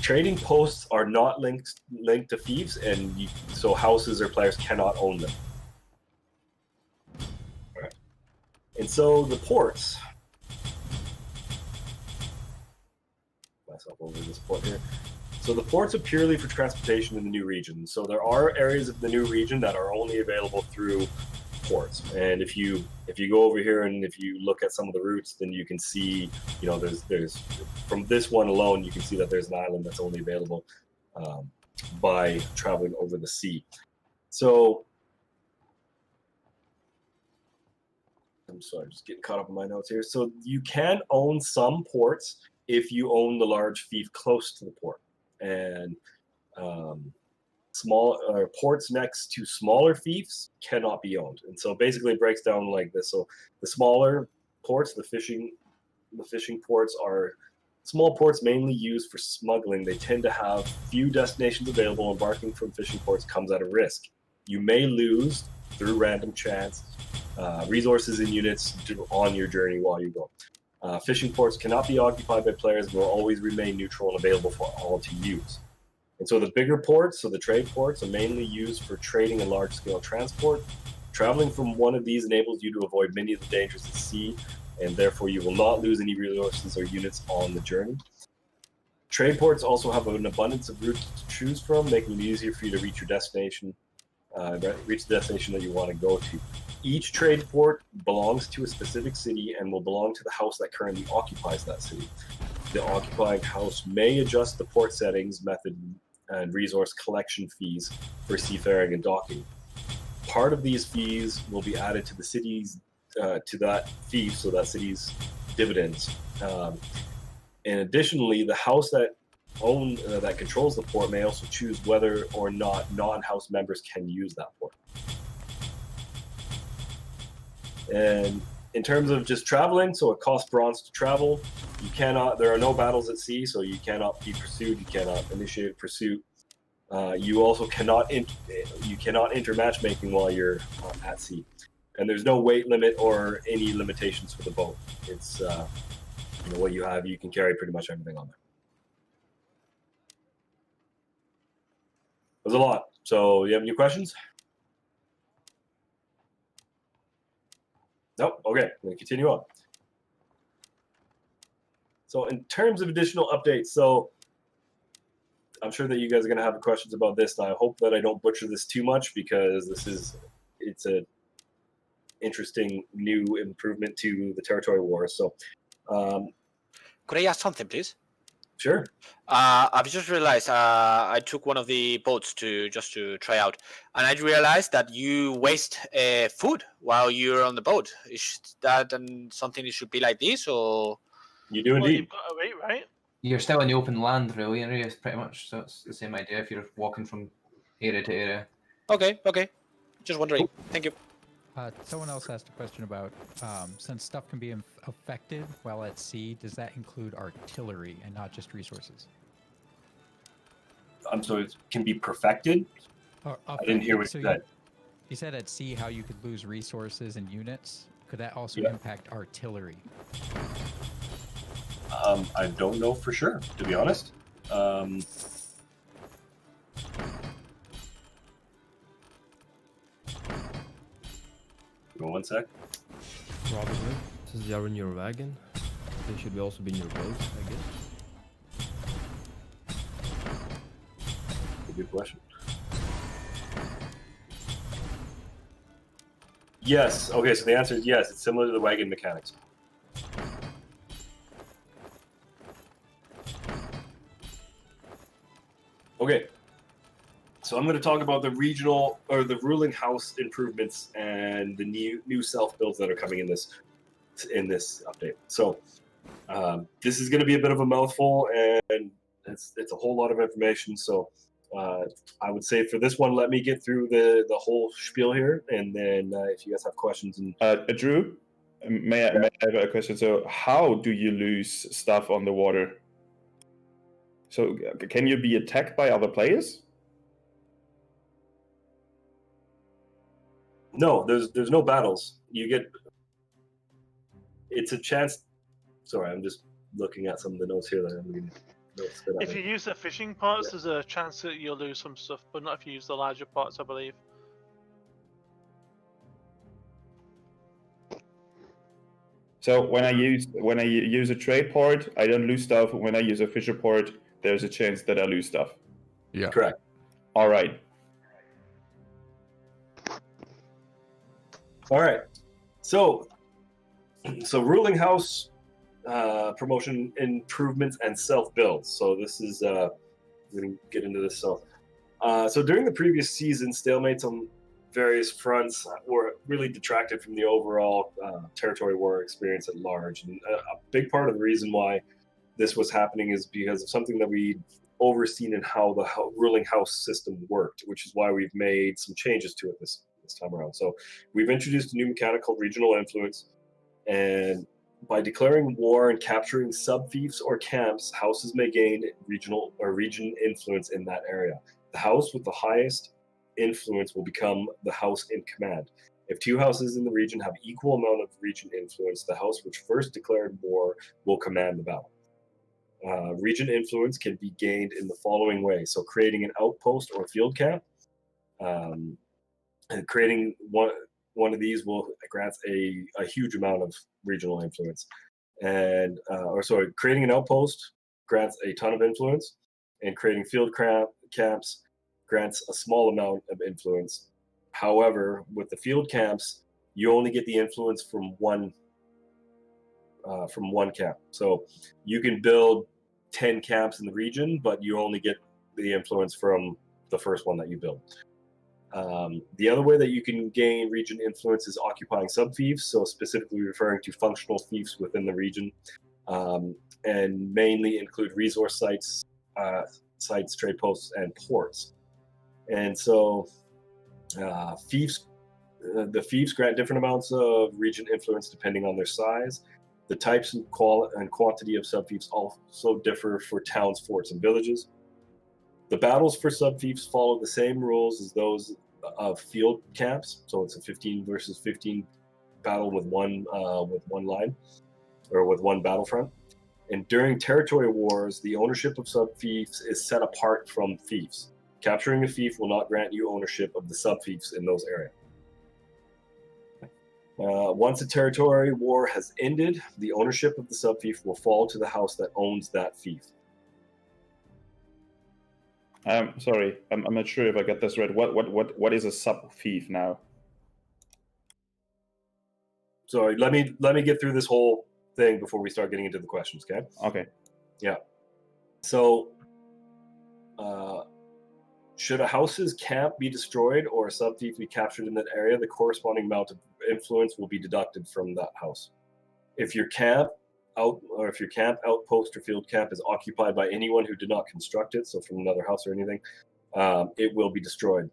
S1: Trading posts are not linked to fiefs, and so houses or players cannot own them. And so the ports. Myself over this port here. So the ports are purely for transportation in the new region. So there are areas of the new region that are only available through ports. And if you go over here and if you look at some of the routes, then you can see, you know, there's from this one alone, you can see that there's an island that's only available by traveling over the sea. So I'm sorry, just getting caught up in my notes here. So you can own some ports if you own the large fief close to the port, and ports next to smaller fiefs cannot be owned. And so basically it breaks down like this. So the smaller ports, the fishing ports are small ports mainly used for smuggling. They tend to have few destinations available. Embarking from fishing ports comes at a risk. You may lose through random chance resources and units on your journey while you go. Fishing ports cannot be occupied by players and will always remain neutral and available for all to use. And so the bigger ports, so the trade ports, are mainly used for trading and large-scale transport. Traveling from one of these enables you to avoid many of the dangers at sea, and therefore you will not lose any resources or units on the journey. Trade ports also have an abundance of routes to choose from, making it easier for you to reach your destination, reach the destination that you want to go to. Each trade port belongs to a specific city and will belong to the house that currently occupies that city. The occupying house may adjust the port settings, method, and resource collection fees for seafaring and docking. Part of these fees will be added to the city's to that fee, so that city's dividends. And additionally, the house that controls the port may also choose whether or not non-house members can use that port. And in terms of just traveling, so it costs bronze to travel. There are no battles at sea, so you cannot be pursued. You cannot initiate a pursuit. You also cannot enter matchmaking while you're at sea. And there's no weight limit or any limitations for the boat. It's what you have, you can carry pretty much everything on there. There's a lot. So you have any questions? Nope. Okay, I'm going to continue on. So in terms of additional updates, so I'm sure that you guys are going to have questions about this, and I hope that I don't butcher this too much because it's a interesting new improvement to the territory wars. So,
S16: could I ask something, please?
S1: Sure.
S16: I've just realized I took one of the boats to try out, and I realized that you waste food while you're on the boat. Is that something it should be like this, or?
S1: You do indeed.
S3: You've got to wait, right?
S19: You're still in the open land, really, aren't you? Pretty much. So it's the same idea if you're walking from area to area.
S16: Okay. Just wondering. Thank you.
S22: Someone else asked a question about since stuff can be affected while at sea, does that include artillery and not just resources?
S1: So it can be perfected? I didn't hear what you said.
S22: You said at sea how you could lose resources and units. Could that also impact artillery?
S1: I don't know for sure, to be honest. One sec.
S2: Probably. Since they are in your wagon, they should also be in your boat, I guess.
S1: Good question. Yes. Okay, so the answer is yes. It's similar to the wagon mechanics. Okay. So I'm going to talk about the regional or the ruling house improvements and the new self builds that are coming in this update. So this is going to be a bit of a mouthful, and it's a whole lot of information. So I would say for this one, let me get through the whole spiel here, and then if you guys have questions. And
S14: Drew, may I have a question? So how do you lose stuff on the water? So can you be attacked by other players?
S1: No, there's no battles. It's a chance. Sorry, I'm just looking at some of the notes here that I'm reading.
S3: If you use the fishing pots, there's a chance that you'll lose some stuff, but not if you use the larger pots, I believe.
S14: So when I use a trade port, I don't lose stuff. When I use a fisher port, there's a chance that I lose stuff.
S10: Yeah.
S1: Correct.
S14: All right.
S1: All right. So ruling house promotion improvements and self builds. So this is we're gonna get into this. So during the previous season, stalemates on various fronts were really detracted from the overall territory war experience at large. And a big part of the reason why this was happening is because of something that we'd overseen in how the ruling house system worked, which is why we've made some changes to it this time around. So we've introduced a new mechanic called regional influence, and by declaring war and capturing sub-fiefs or camps, houses may gain regional or region influence in that area. The house with the highest influence will become the house in command. If two houses in the region have equal amount of region influence, the house which first declared war will command the battle. Region influence can be gained in the following way. So creating an outpost or field camp, and creating one of these will grant a huge amount of regional influence. And creating an outpost grants a ton of influence, and creating field camps grants a small amount of influence. However, with the field camps, you only get the influence from one camp. So you can build 10 camps in the region, but you only get the influence from the first one that you build. The other way that you can gain region influence is occupying sub-fiefs, so specifically referring to functional fiefs within the region, and mainly include resource sites, trade posts, and ports. And so the fiefs grant different amounts of region influence depending on their size. The types and quantity of sub-fiefs also differ for towns, forts, and villages. The battles for sub-fiefs follow the same rules as those of field camps, so it's a 15 versus 15 battle with one line, or with one battlefront. And during territory wars, the ownership of sub-fiefs is set apart from fiefs. Capturing a fief will not grant you ownership of the sub-fiefs in those areas. Once a territory war has ended, the ownership of the sub-fief will fall to the house that owns that fief.
S14: Sorry, I'm not sure if I got this right. What is a sub-fief now?
S1: Sorry, let me get through this whole thing before we start getting into the questions, okay?
S14: Okay.
S1: Yeah. So, should a house's camp be destroyed or a sub-fief be captured in that area, the corresponding amount of influence will be deducted from that house. If your camp, outpost, or field camp is occupied by anyone who did not construct it, so from another house or anything, it will be destroyed.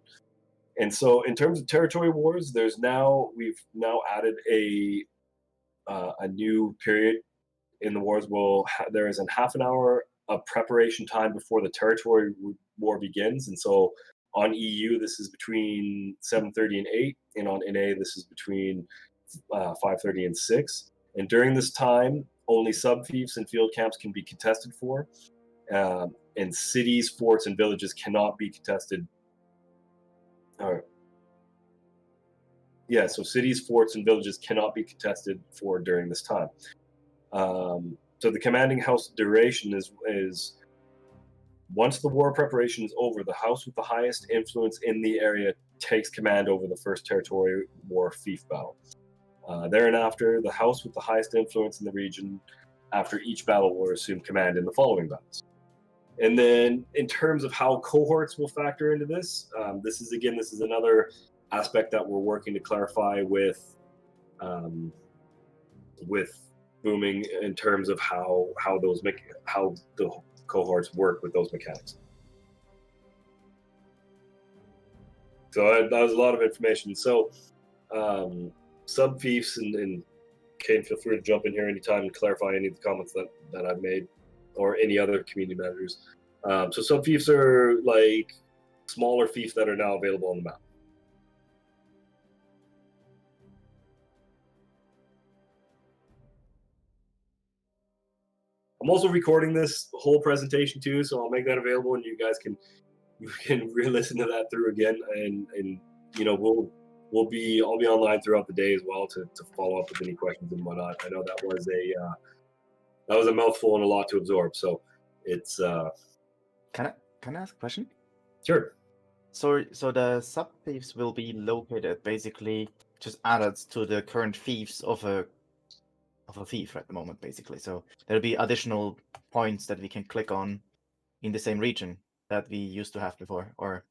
S1: And so, in terms of territory wars, we've now added a new period in the wars. There is a half an hour of preparation time before the territory war begins, and so on EU this is between 7:30 and 8, and on NA this is between 5:30 and 6. And during this time, only sub-fiefs and field camps can be contested for, and cities, forts, and villages cannot be contested. So cities, forts, and villages cannot be contested for during this time. So the commanding house duration is once the war preparation is over, the house with the highest influence in the area takes command over the first territory war fief battle. Thereafter, the house with the highest influence in the region after each battle will assume command in the following battles. And then in terms of how cohorts will factor into this, this is another aspect that we're working to clarify with Booming in terms of how the cohorts work with those mechanics. So that was a lot of information. So sub-fiefs, and Kane, feel free to jump in here anytime and clarify any of the comments that I've made, or any other community managers. So sub-fiefs are like smaller fiefs that are now available on the map. I'm also recording this whole presentation too, so I'll make that available, and you guys can re-listen to that through again, and we'll I'll be online throughout the day as well to follow up with any questions and whatnot. I know that was a mouthful and a lot to absorb. So it's
S4: Can I ask a question?
S1: Sure.
S4: So the sub thieves will be located basically just added to the current thieves of a thief at the moment, basically. So there'll be additional points that we can click on in the same region that we used to have before, or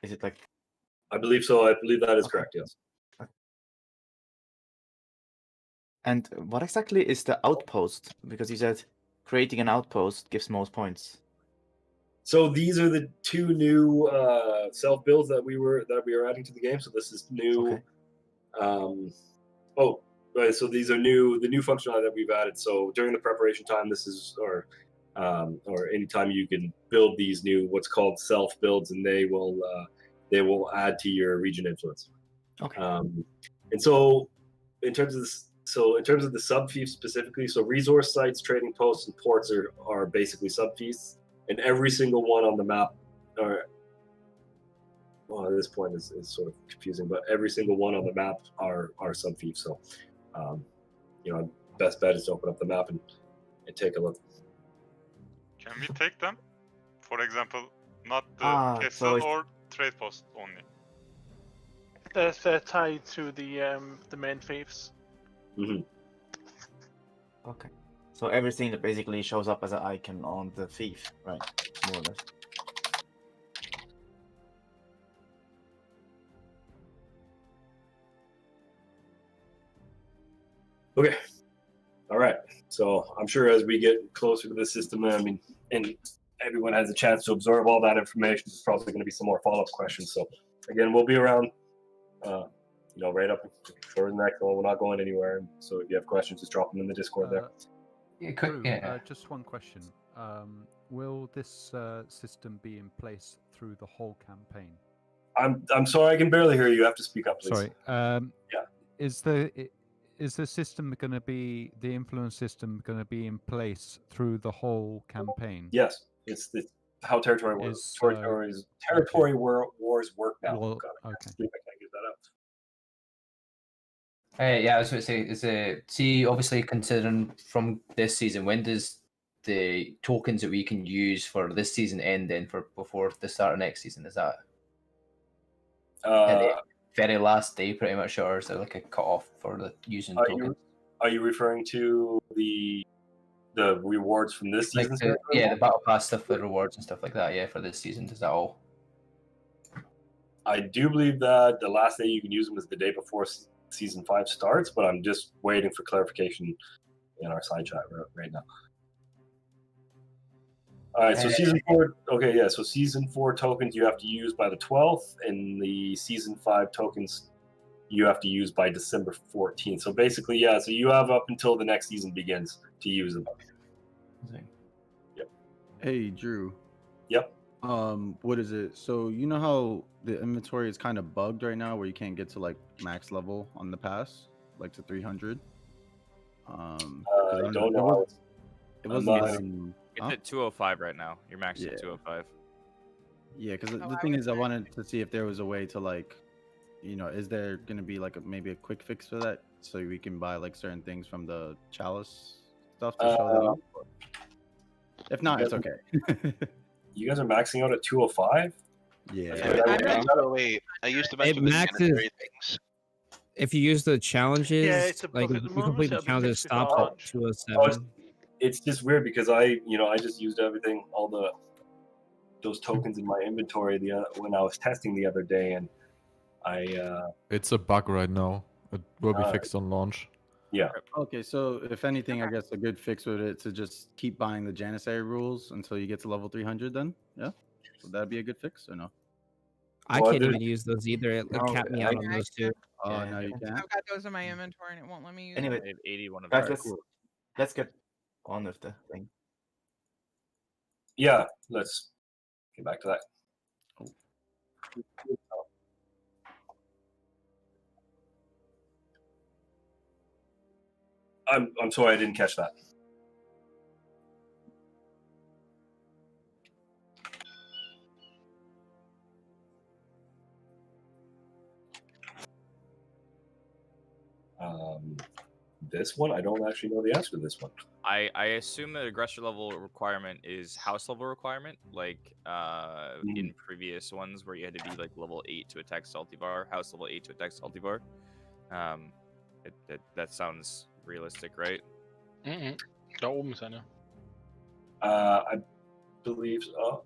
S4: is it like?
S1: I believe so. I believe that is correct. Yes.
S4: And what exactly is the outpost? Because you said creating an outpost gives most points.
S1: So these are the two new self builds that we are adding to the game. So this is new. Right. So these are the new functionality that we've added. So during the preparation time, this is or anytime you can build these new what's called self builds, and they will add to your region influence.
S4: Okay.
S1: And so in terms of this. So in terms of the sub fiefs specifically, so resource sites, trading posts, and ports are basically sub fiefs, and every single one on the map, at this point is sort of confusing, but every single one on the map are sub fiefs. So, best bet is to open up the map and take a look.
S23: Can we take them? For example, not the
S4: so
S23: castle or trade post only.
S3: They're tied to the main thieves.
S1: Mm-hmm.
S4: Okay. So everything that basically shows up as an icon on the thief, right? More or less.
S1: Okay. All right. So I'm sure as we get closer to the system, and everyone has a chance to absorb all that information, there's probably going to be some more follow-up questions. So again, we'll be around, right up for the next one. We're not going anywhere. So if you have questions, just drop them in the Discord there.
S5: Drew, just one question. Will this system be in place through the whole campaign?
S1: I'm sorry, I can barely hear you. You have to speak up, please.
S5: Sorry. Is the system going to be the influence system going to be in place through the whole campaign?
S1: Yes, it's how territory wars work now.
S5: Well, okay.
S1: See if I can get that up.
S19: Yeah, I was going to say, see, obviously considering from this season, when does the tokens that we can use for this season end then before the start of next season? Is that at the very last day pretty much, or is there like a cut-off for the using tokens?
S1: Are you referring to the rewards from this season?
S19: The battle pass stuff, the rewards and stuff like that, yeah, for this season, does that all?
S1: I do believe that the last day you can use them is the day before Season 5 starts, but I'm just waiting for clarification in our side chat right now. All right, so Season 4, okay, yeah, so Season 4 tokens you have to use by the 12th, and the Season 5 tokens you have to use by December 14th. So basically, yeah, so you have up until the next season begins to use them. Yep.
S13: Hey, Drew.
S1: Yep.
S13: What is it? So you know how the inventory is kind of bugged right now, where you can't get to like max level on the pass, like to 300.
S1: I don't know.
S13: It wasn't.
S15: It's at 205 right now. You're maxed at 205.
S13: Yeah, because the thing is, I wanted to see if there was a way to like, is there gonna be like maybe a quick fix for that, so we can buy like certain things from the chalice stuff to show them up? If not, it's okay.
S1: You guys are maxing out at 205?
S13: Yeah.
S9: Wait, I used to
S7: It maxes if you use the challenges.
S3: Yeah, it's a
S7: like
S3: bug
S7: if
S3: at the
S7: you complete the
S3: moment,
S7: challenges,
S3: so
S7: stop
S3: it'll
S7: at 207.
S1: It's just weird because I just used everything, all those tokens in my inventory when I was testing the other day, and
S10: It's a bug right now. It will be fixed on launch.
S1: Yeah.
S13: Okay, so if anything, I guess a good fix with it to just keep buying the Janissary rules until you get to level 300. Then, yeah, would that be a good fix or no?
S7: I can't even use those either. It capped me out on those two.
S13: Oh, no, you can't.
S11: I've got those in my inventory and it won't let me use
S4: Anyway,
S11: them.
S15: I have 81 of
S4: guys,
S15: those.
S4: let's get on with the thing.
S1: Yeah, let's get back to that. I'm sorry, I didn't catch that. This one, I don't actually know the answer to this one.
S15: I assume the aggressor level requirement is house level requirement, like in previous ones where you had to be like level 8 to attack Saltivar, house level 8 to attack Saltivar. That sounds realistic, right?
S12: Da oben ist einer.
S1: I believe so.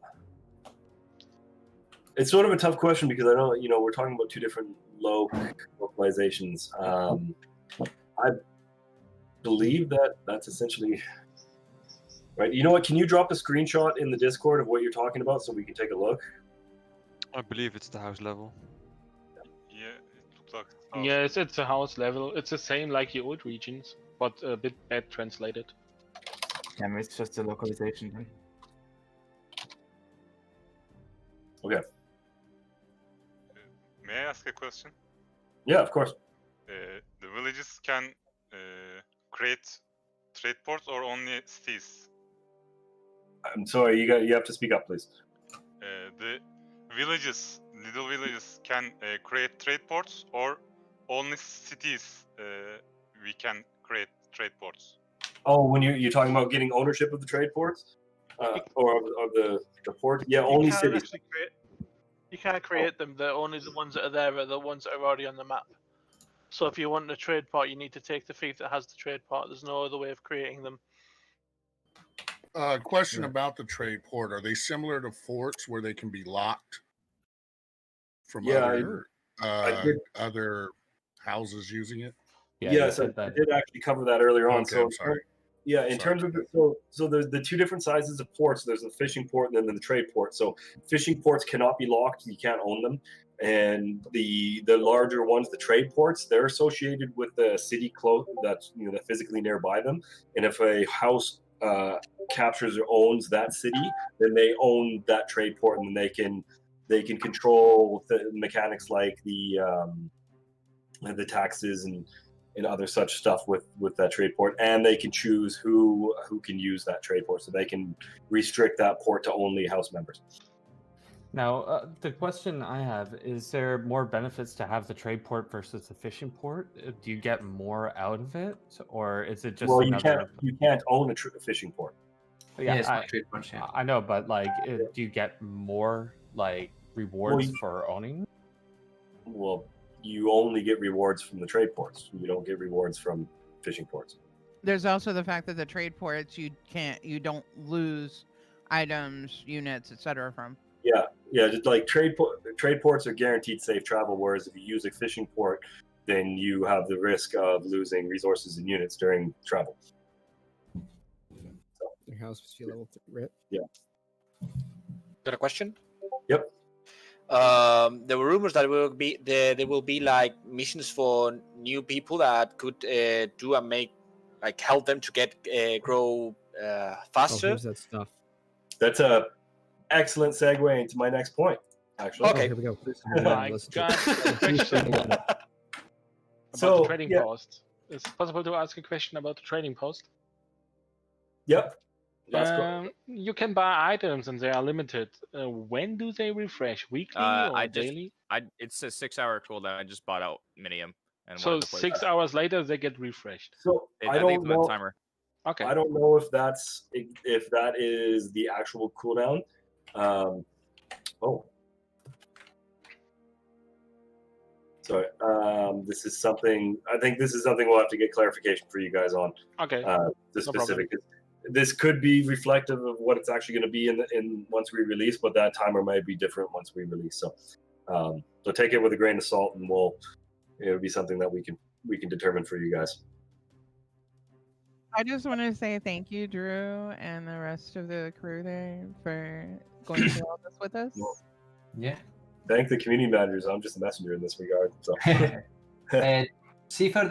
S1: It's sort of a tough question because I know, we're talking about two different low localizations. I believe that's essentially right. You know what? Can you drop a screenshot in the Discord of what you're talking about so we can take a look?
S6: I believe it's the house level.
S23: Yeah, it looks like.
S12: Yes, it's a house level. It's the same like the old regions, but a bit bad translated.
S4: Yeah, it's just a localization thing.
S1: Okay.
S23: May I ask a question?
S1: Yeah, of course.
S23: The villages can create trade ports or only cities?
S1: I'm sorry, you have to speak up, please.
S23: The villages, little villages, can create trade ports or only cities we can create trade ports?
S1: Oh, when you're talking about getting ownership of the trade ports, or of the port? Yeah, only cities.
S3: You can't create them. They're only the ones that are there are the ones that are already on the map. So if you want a trade port, you need to take the fief that has the trade port. There's no other way of creating them.
S8: Question about the trade port. Are they similar to forts where they can be locked from other houses using it?
S1: Yes, I did actually cover that earlier on.
S8: Okay,
S1: So
S8: I'm sorry.
S1: Yeah, in terms of so there's the two different sizes of ports. There's the fishing port and then the trade port. So fishing ports cannot be locked; you can't own them. And the larger ones, the trade ports, they're associated with the city that's that's physically nearby them. And if a house captures or owns that city, then they own that trade port, and then they can control the mechanics like the taxes and other such stuff with that trade port, and they can choose who can use that trade port, so they can restrict that port to only house members.
S20: Now, the question I have is: there more benefits to have the trade port versus the fishing port? Do you get more out of it, or is it just?
S1: Well,
S20: another...
S1: you can't own a fishing port.
S20: Yeah,
S19: it's not trade ports, yeah.
S20: I know, but like, do you get more like rewards for owning?
S1: Well, you only get rewards from the trade ports. You don't get rewards from fishing ports.
S11: There's also the fact that the trade ports you don't lose items, units, etc. from.
S1: Yeah, just like trade ports are guaranteed safe travel, whereas if you use a fishing port, then you have the risk of losing resources and units during travel.
S7: Your house was level 3, right?
S1: Yeah.
S16: Got a question?
S1: Yep.
S16: There were rumors that there will be like missions for new people that could do and make help them to get grow faster.
S7: Here's that stuff.
S1: That's a excellent segue into my next point. Actually,
S16: okay.
S7: Here we go.
S12: My God.
S1: So,
S12: the trading
S1: yeah.
S12: post. Is it possible to ask a question about the trading post?
S1: Yep.
S12: You can buy items and they are limited. When do they refresh? Weekly or daily?
S15: It's a 6-hour cooldown. I just bought out Minium. And
S12: So 6 hours later they get refreshed.
S1: So
S15: I think it's on a timer.
S12: Okay.
S1: I don't know if that is the actual cooldown. Sorry. This is something. I think this is something we'll have to get clarification for you guys on.
S12: Okay.
S1: The specific. This could be reflective of what it's actually going to be in once we release, but that timer might be different once we release. So, so take it with a grain of salt, and it'll be something that we can determine for you guys.
S11: I just want to say thank you, Drew, and the rest of the crew there for going through all this with us.
S19: Yeah.
S1: Thank the community managers. I'm just a messenger in this regard. So.
S19: See for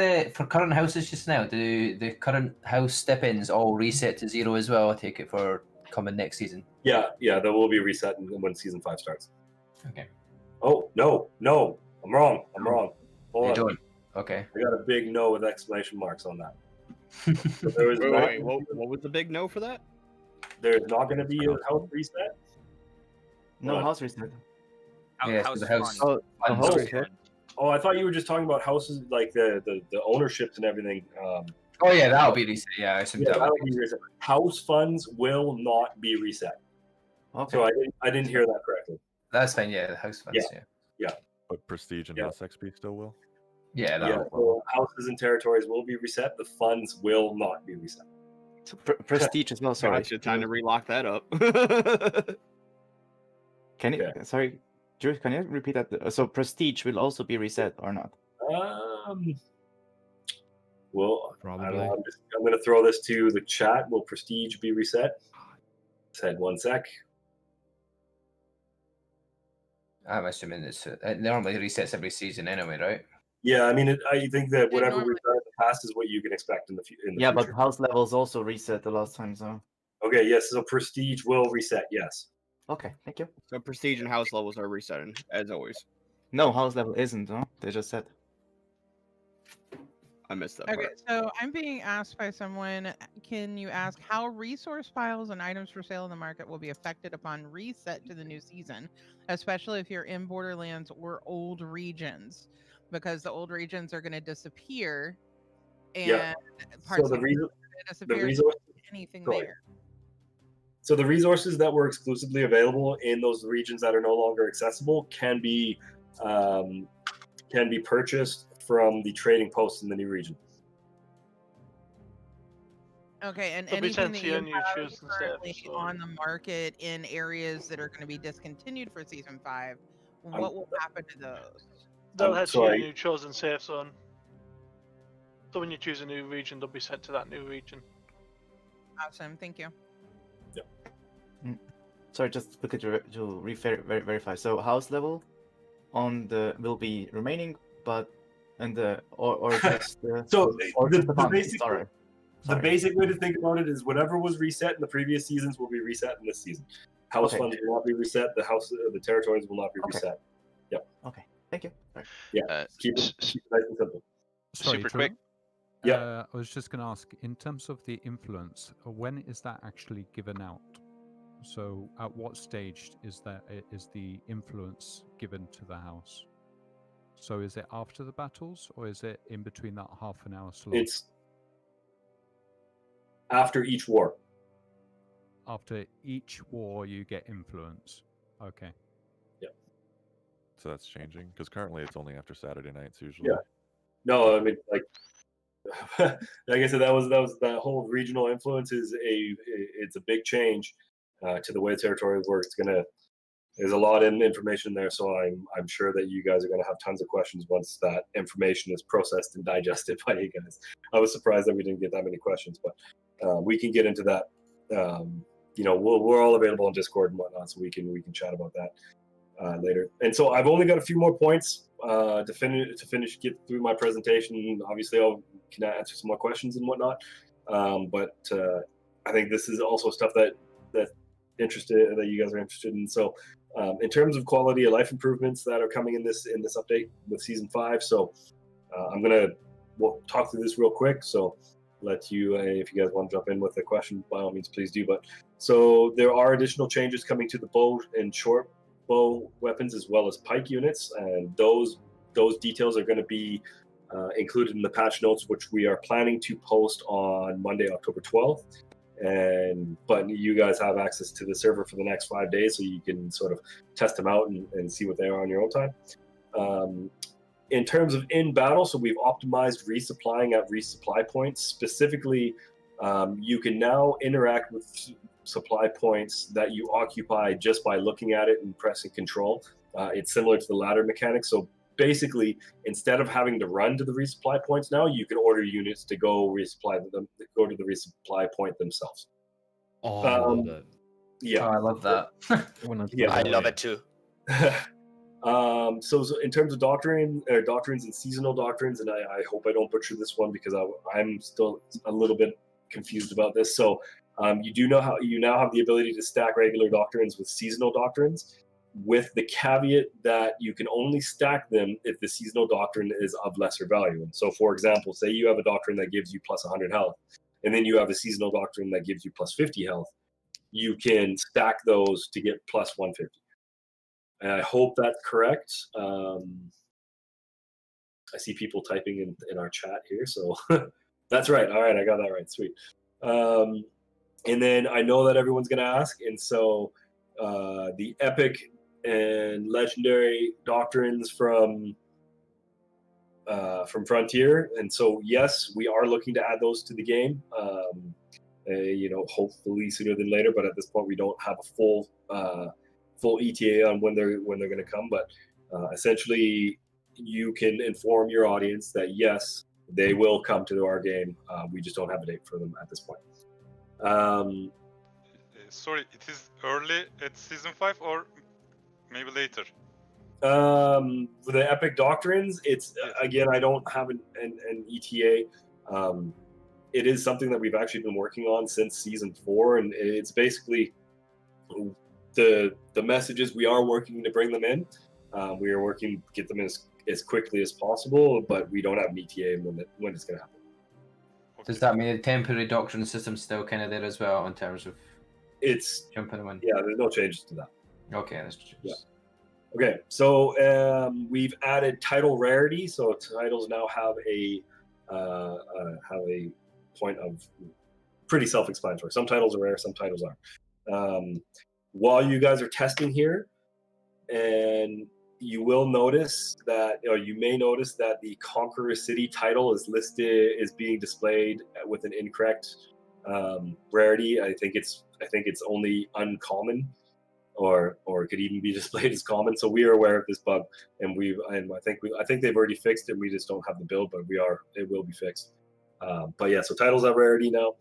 S19: current houses just now, do the current house step-ins all reset to 0 as well? I take it for coming next season.
S1: Yeah, there will be a reset when season 5 starts.
S19: Okay.
S1: Oh no, I'm wrong. Hold on.
S19: Don't. Okay.
S1: I got a big no with exclamation marks on that. So
S24: Wait, what was the big no for that?
S1: There's not going to be a house reset.
S4: No house reset.
S19: Yes, the house.
S4: House reset.
S1: Oh, I thought you were just talking about houses, like the ownerships and everything.
S19: Oh yeah, that'll be reset. Yeah, I assume
S1: Yeah,
S19: that'll
S1: that'll be reset. House funds will not be reset.
S4: Okay.
S1: So I didn't hear that correctly.
S19: That's fine. Yeah, the house funds.
S1: Yeah.
S19: Yeah.
S1: Yeah.
S10: But prestige and less XP still will.
S19: Yeah.
S1: Yeah. So houses and territories will be reset. The funds will not be reset.
S4: So prestige as well. Sorry.
S24: Gotcha, time to relock that up.
S4: Can you? Sorry, Drew. Can you repeat that? So prestige will also be reset or not?
S1: Well,
S2: Probably.
S1: I'm going to throw this to the chat. Will prestige be reset? Said 1 sec.
S19: I'm assuming it normally resets every season anyway, right?
S1: Yeah, I mean, I think that whatever we've done in the past is what you can expect in the future.
S4: Yeah, but house levels also reset the last time, so.
S1: Okay, yes. So prestige will reset. Yes.
S4: Okay, thank you.
S24: So prestige and house levels are resetting as always.
S4: No, house level isn't. No, they just said.
S24: I missed that
S11: Okay,
S24: part.
S11: so I'm being asked by someone, can you ask how resource files and items for sale in the market will be affected upon reset to the new season, especially if you're in Borderlands or old regions, because the old regions are going to disappear and
S1: Yeah.
S11: parts
S1: So the
S11: of
S1: reason,
S11: are gonna disappear,
S1: resource,
S11: anything
S1: go ahead.
S11: there.
S1: So the resources that were exclusively available in those regions that are no longer accessible can be purchased from the trading posts in the new region.
S11: Okay, and
S3: There'll be
S11: anything that
S3: plenty
S11: you
S3: of new
S11: have
S3: shoes and
S11: currently
S3: stuff, so-
S11: on the market in areas that are going to be discontinued for season 5, what will happen to those?
S3: They'll
S1: I'm
S3: head to
S1: sorry.
S3: your new chosen safe zone. So when you choose a new region, they'll be sent to that new region.
S11: Awesome, thank you.
S4: Sorry, just quickly to verify. So house level on the will be remaining, but and the or just the
S1: So
S4: or
S1: the
S4: just the funds,
S1: basic
S4: sorry.
S1: the basic way to think about it is whatever was reset in the previous seasons will be reset in this season. House
S4: Okay.
S1: funds will not be reset. The territories will not be reset. Yep.
S4: Okay. Thank you.
S1: Yeah. Keep it nice and simple.
S5: Sorry,
S9: Super
S5: Drew?
S9: quick.
S1: Yeah.
S5: I was just going to ask, in terms of the influence, when is that actually given out? So, at what stage is the influence given to the house? So, is it after the battles, or is it in between that half an hour slot?
S1: It's after each war.
S5: After each war, you get influence. Okay.
S10: So that's changing because currently it's only after Saturday nights usually.
S1: Yeah. No, I mean like like I said, that whole regional influence is it's a big change to the way the territory works. There's a lot of information there, so I'm sure that you guys are gonna have tons of questions once that information is processed and digested by you guys. I was surprised that we didn't get that many questions, but we can get into that. We're all available on Discord and whatnot, so we can chat about that later. And so I've only got a few more points to finish, get through my presentation. Obviously, I'll can answer some more questions and whatnot. But I think this is also stuff that you guys are interested in. So in terms of quality of life improvements that are coming in this update with season 5. So we'll talk through this real quick. So let you, if you guys want to jump in with a question, by all means, please do. But so there are additional changes coming to the bow and short bow weapons as well as pike units, and those details are going to be included in the patch notes, which we are planning to post on Monday, October 12th. But you guys have access to the server for the next 5 days, so you can sort of test them out and see what they are on your own time. In terms of in battle, so we've optimized resupplying at resupply points. Specifically, you can now interact with supply points that you occupy just by looking at it and pressing control. It's similar to the ladder mechanic. So basically, instead of having to run to the resupply points now, you can order units to go to the resupply point themselves.
S2: Oh, I love that.
S1: Yeah,
S19: I love that.
S1: Yeah,
S16: I love it too.
S1: So in terms of doctrines and seasonal doctrines, and I hope I don't butcher this one because I'm still a little bit confused about this. So you now have the ability to stack regular doctrines with seasonal doctrines, with the caveat that you can only stack them if the seasonal doctrine is of lesser value. And so, for example, say you have a doctrine that gives you plus 100 health, and then you have a seasonal doctrine that gives you plus 50 health. You can stack those to get plus 150. And I hope that's correct. I see people typing in our chat here, so that's right. All right, I got that right. Sweet. And then I know that everyone's going to ask, and so the epic and legendary doctrines from Frontier, and so yes, we are looking to add those to the game. Hopefully sooner than later, but at this point we don't have a full ETA on when they're going to come. But essentially, you can inform your audience that yes, they will come to our game. We just don't have a date for them at this point.
S23: Sorry, it is early at season 5 or maybe later?
S1: For the epic doctrines, it's again, I don't have an ETA. It is something that we've actually been working on since season 4, and it's basically the messages. We are working to bring them in. We are working to get them as quickly as possible, but we don't have an ETA when it's going to happen.
S19: Does that mean the temporary doctrine system's still kind of there as well in terms of
S1: it's
S19: jumping in?
S1: Yeah, there's no changes to that.
S19: Okay, that's true.
S1: Yeah. Okay, so we've added title rarity. So titles now have a point of pretty self-explanatory. Some titles are rare, some titles aren't. While you guys are testing here, and you will notice that, or you may notice that the Conqueror City title is being displayed with an incorrect rarity. I think it's only uncommon, or it could even be displayed as common. So we are aware of this bug, and I think they've already fixed it. We just don't have the build, but it will be fixed. But yeah, so titles have rarity now.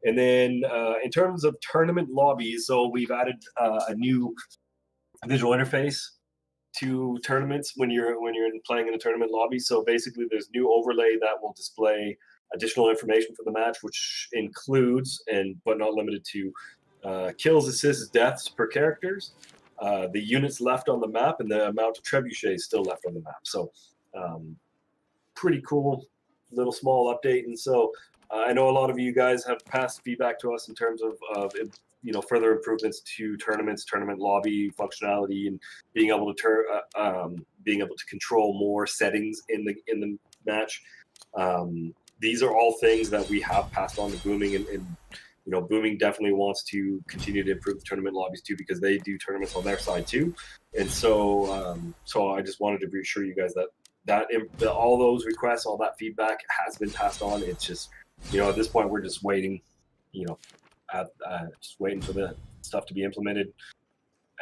S1: And then in terms of tournament lobbies, so we've added a new visual interface to tournaments when you're playing in a tournament lobby. So basically, there's new overlay that will display additional information for the match, which includes but not limited to kills, assists, deaths per characters, the units left on the map, and the amount of trebuchets still left on the map. So pretty cool little small update. And so I know a lot of you guys have passed feedback to us in terms of further improvements to tournament lobby functionality, and being able to control more settings in the match. These are all things that we have passed on to Booming, and Booming definitely wants to continue to improve the tournament lobbies too, because they do tournaments on their side too. And so I just wanted to reassure you guys that all those requests, all that feedback has been passed on. It's just, at this point we're just waiting, just waiting for the stuff to be implemented.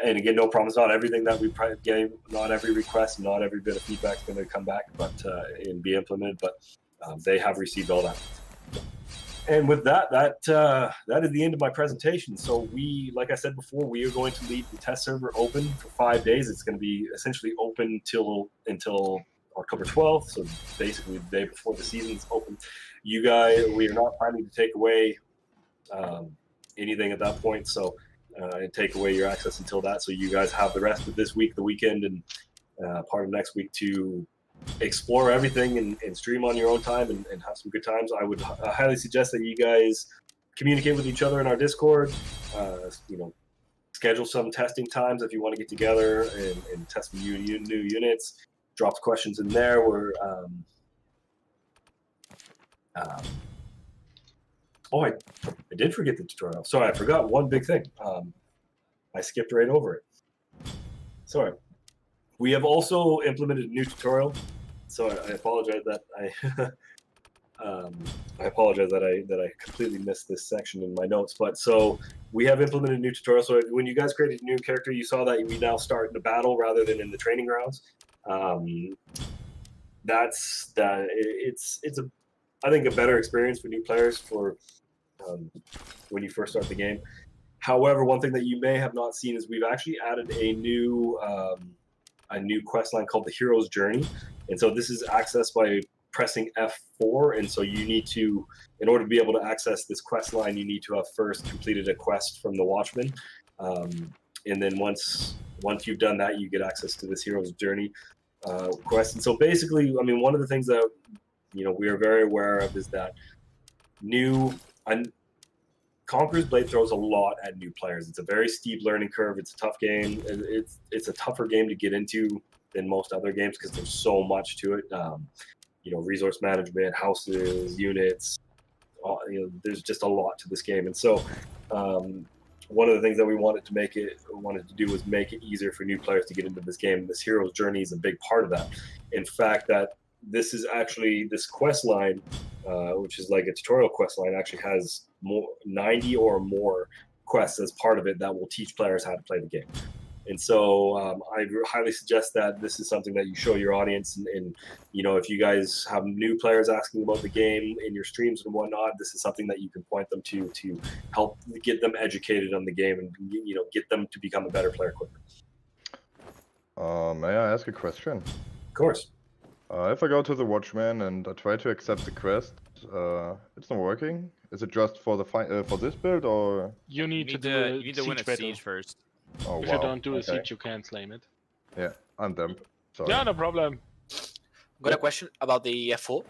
S1: And again, no promise, not everything that we gave, not every request, not every bit of feedback is going to come back, but and be implemented. But they have received all that. And with that is the end of my presentation. So like I said before, we are going to leave the test server open for 5 days. It's going to be essentially open until October 12th. So basically the day before the season's open. You guys, we are not planning to take away anything at that point. So take away your access until that. So you guys have the rest of this week, the weekend, and part of next week to explore everything and stream on your own time and have some good times. I would highly suggest that you guys communicate with each other in our Discord. Schedule some testing times if you want to get together and test new units. Drop the questions in there. I did forget the tutorial. Sorry, I forgot one big thing. I skipped right over it. Sorry. We have also implemented a new tutorial, so I apologize that I completely missed this section in my notes. But so we have implemented a new tutorial. So when you guys created a new character, you saw that we now start in the battle rather than in the training grounds. It's I think a better experience for new players for when you first start the game. However, one thing that you may have not seen is we've actually added a new quest line called the Hero's Journey. And so this is accessed by pressing F4. And so you need to, in order to be able to access this quest line, you need to have first completed a quest from the Watchman. And then once you've done that, you get access to this Hero's Journey quest. And so basically, I mean, one of the things that, we are very aware of is that Conqueror's Blade throws a lot at new players. It's a very steep learning curve. It's a tough game. It's a tougher game to get into than most other games because there's so much to it. Resource management, houses, units. There's just a lot to this game, and so one of the things that we wanted to do was make it easier for new players to get into this game. This hero's journey is a big part of that. In fact, that this quest line, which is like a tutorial quest line, actually has 90 or more quests as part of it that will teach players how to play the game. And so I highly suggest that this is something that you show your audience. And if you guys have new players asking about the game in your streams and whatnot, this is something that you can point them to help get them educated on the game and get them to become a better player quicker.
S10: May I ask a question?
S1: Of course.
S10: If I go to the Watchman and I try to accept the quest, it's not working. Is it just for the for this build, or
S12: you need to win a siege first?
S10: Oh,
S12: if
S10: wow.
S12: you don't do a
S10: Okay.
S12: siege, you can't claim it.
S10: Yeah, I'm dumb. Sorry.
S12: Yeah, no problem.
S16: Got a question about the F4.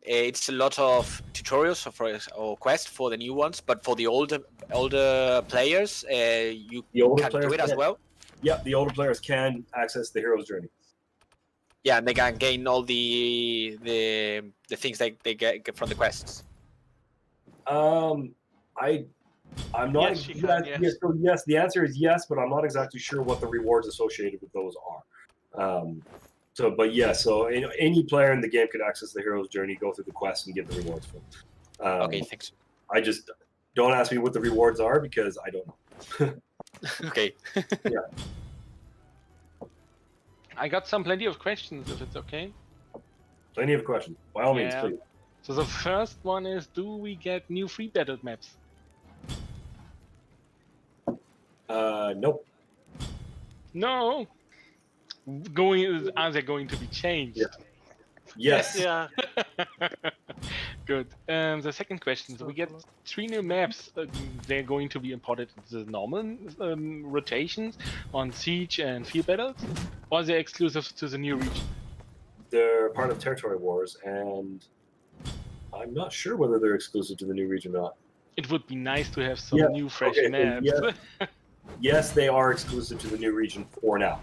S16: It's a lot of tutorials or quests for the new ones, but for the older players, you can do it as well.
S1: Yeah, the older players can access the hero's journey.
S16: Yeah, and they can gain all the things they get from the quests.
S1: I'm not.
S3: Yes, you can, yes.
S1: So yes, the answer is yes, but I'm not exactly sure what the rewards associated with those are. So any player in the game could access the hero's journey, go through the quest, and get the rewards from it.
S16: Okay, thanks.
S1: I just don't ask me what the rewards are because I don't know.
S16: Okay.
S1: Yeah.
S12: I got plenty of questions, if it's okay.
S1: Plenty of questions. By all means, please.
S12: So the first one is, do we get new free battle maps?
S1: Nope.
S12: No. Are they going to be changed?
S1: Yeah. Yes.
S3: Yeah.
S12: Good. The second question: so we get 3 new maps. They're going to be imported into the normal rotations on siege and field battles, or they're exclusive to the new region?
S1: They're part of Territory Wars, and I'm not sure whether they're exclusive to the new region or not.
S12: It would be nice to have some
S1: Yeah,
S12: new fresh
S1: okay,
S12: maps.
S1: Yes, they are exclusive to the new region for now.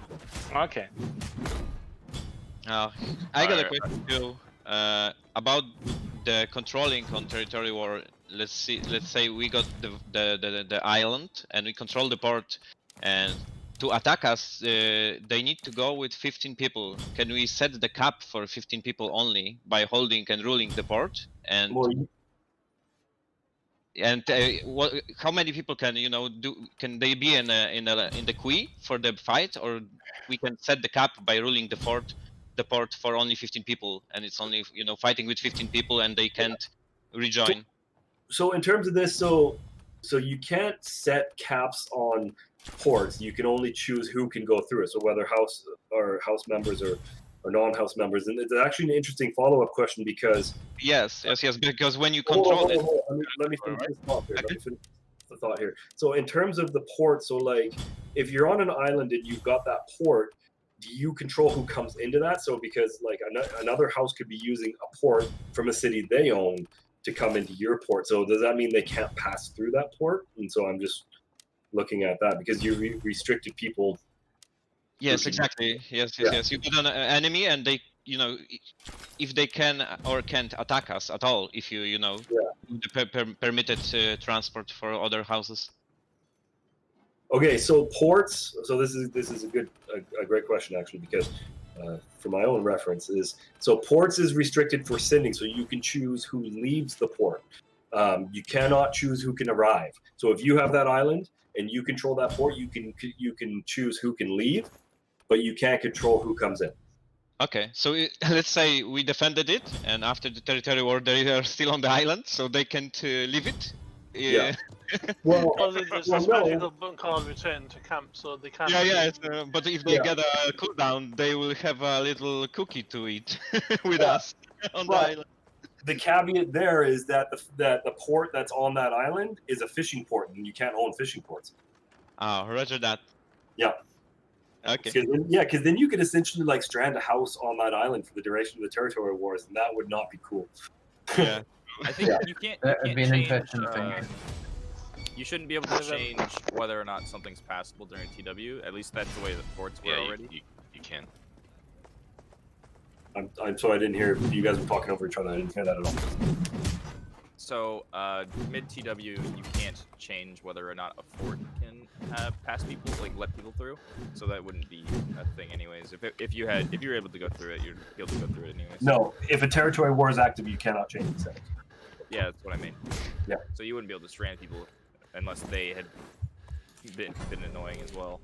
S12: Okay.
S17: I got a question too about the controlling on Territory War. Let's say we got the island and we control the port, and to attack us, they need to go with 15 people. Can we set the cap for 15 people only by holding and ruling the port? And how many people can Can they be in the queue for the fight, or we can set the cap by ruling the port for only 15 people, and it's only fighting with 15 people and they can't rejoin?
S1: So in terms of this, so you can't set caps on ports. You can only choose who can go through it. So whether house members or non-house members. And it's actually an interesting follow-up question because
S17: yes, because when you control it.
S1: Let me finish this thought here. Let me finish the thought here. So in terms of the port, so like if you're on an island and you've got that port, do you control who comes into that? So because like another house could be using a port from a city they own to come into your port. So does that mean they can't pass through that port? And so I'm just looking at that because you restricted people.
S17: Yes, exactly. Yes. You put an enemy, and they, if they can or can't attack us at all, if do the permitted transport for other houses.
S1: Okay, so ports. So this is a great question actually, because for my own reference so ports is restricted for sending, so you can choose who leaves the port. You cannot choose who can arrive. So if you have that island and you control that port, you can choose who can leave, but you can't control who comes in.
S17: Okay, so let's say we defended it, and after the territory war, they are still on the island, so they can't leave it.
S1: Yeah. Well,
S3: there's a magical button called return to camp, so they can't.
S17: But if they get a cooldown, they will have a little cookie to eat with us on the island.
S1: The caveat there is that the port that's on that island is a fishing port, and you can't own fishing ports.
S17: Oh, roger that.
S1: Yeah.
S17: Okay.
S1: Because then you could essentially like strand a house on that island for the duration of the territory wars, and that would not be cool.
S17: Yeah.
S15: I think you can't.
S19: That would be an interesting thing.
S15: You shouldn't be able to change whether or not something's passable during TW. At least that's the way the ports were already.
S17: You can.
S1: I'm sorry, I didn't hear. You guys were talking over each other. I didn't hear that at all.
S15: So mid TW, you can't change whether or not a fort can pass people, like let people through. So that wouldn't be a thing, anyways. If you were able to go through it, you'd be able to go through it anyways.
S1: No, if a territory war is active, you cannot change the settings.
S15: Yeah, that's what I mean.
S1: Yeah.
S15: So you wouldn't be able to strand people unless they had been annoying as well.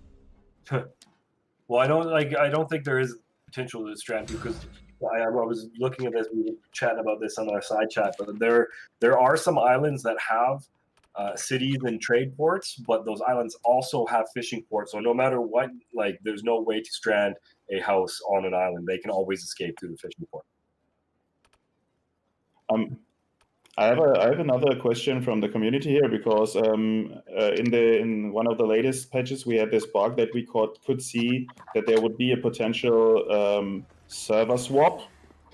S1: Well, I don't think there is potential to strand because I was looking at this. We were chatting about this on our side chat, but there are some islands that have cities and trade ports, but those islands also have fishing ports. So no matter what, like there's no way to strand a house on an island. They can always escape through the fishing port.
S14: I have another question from the community here because in one of the latest patches we had this bug that we could see that there would be a potential server swap.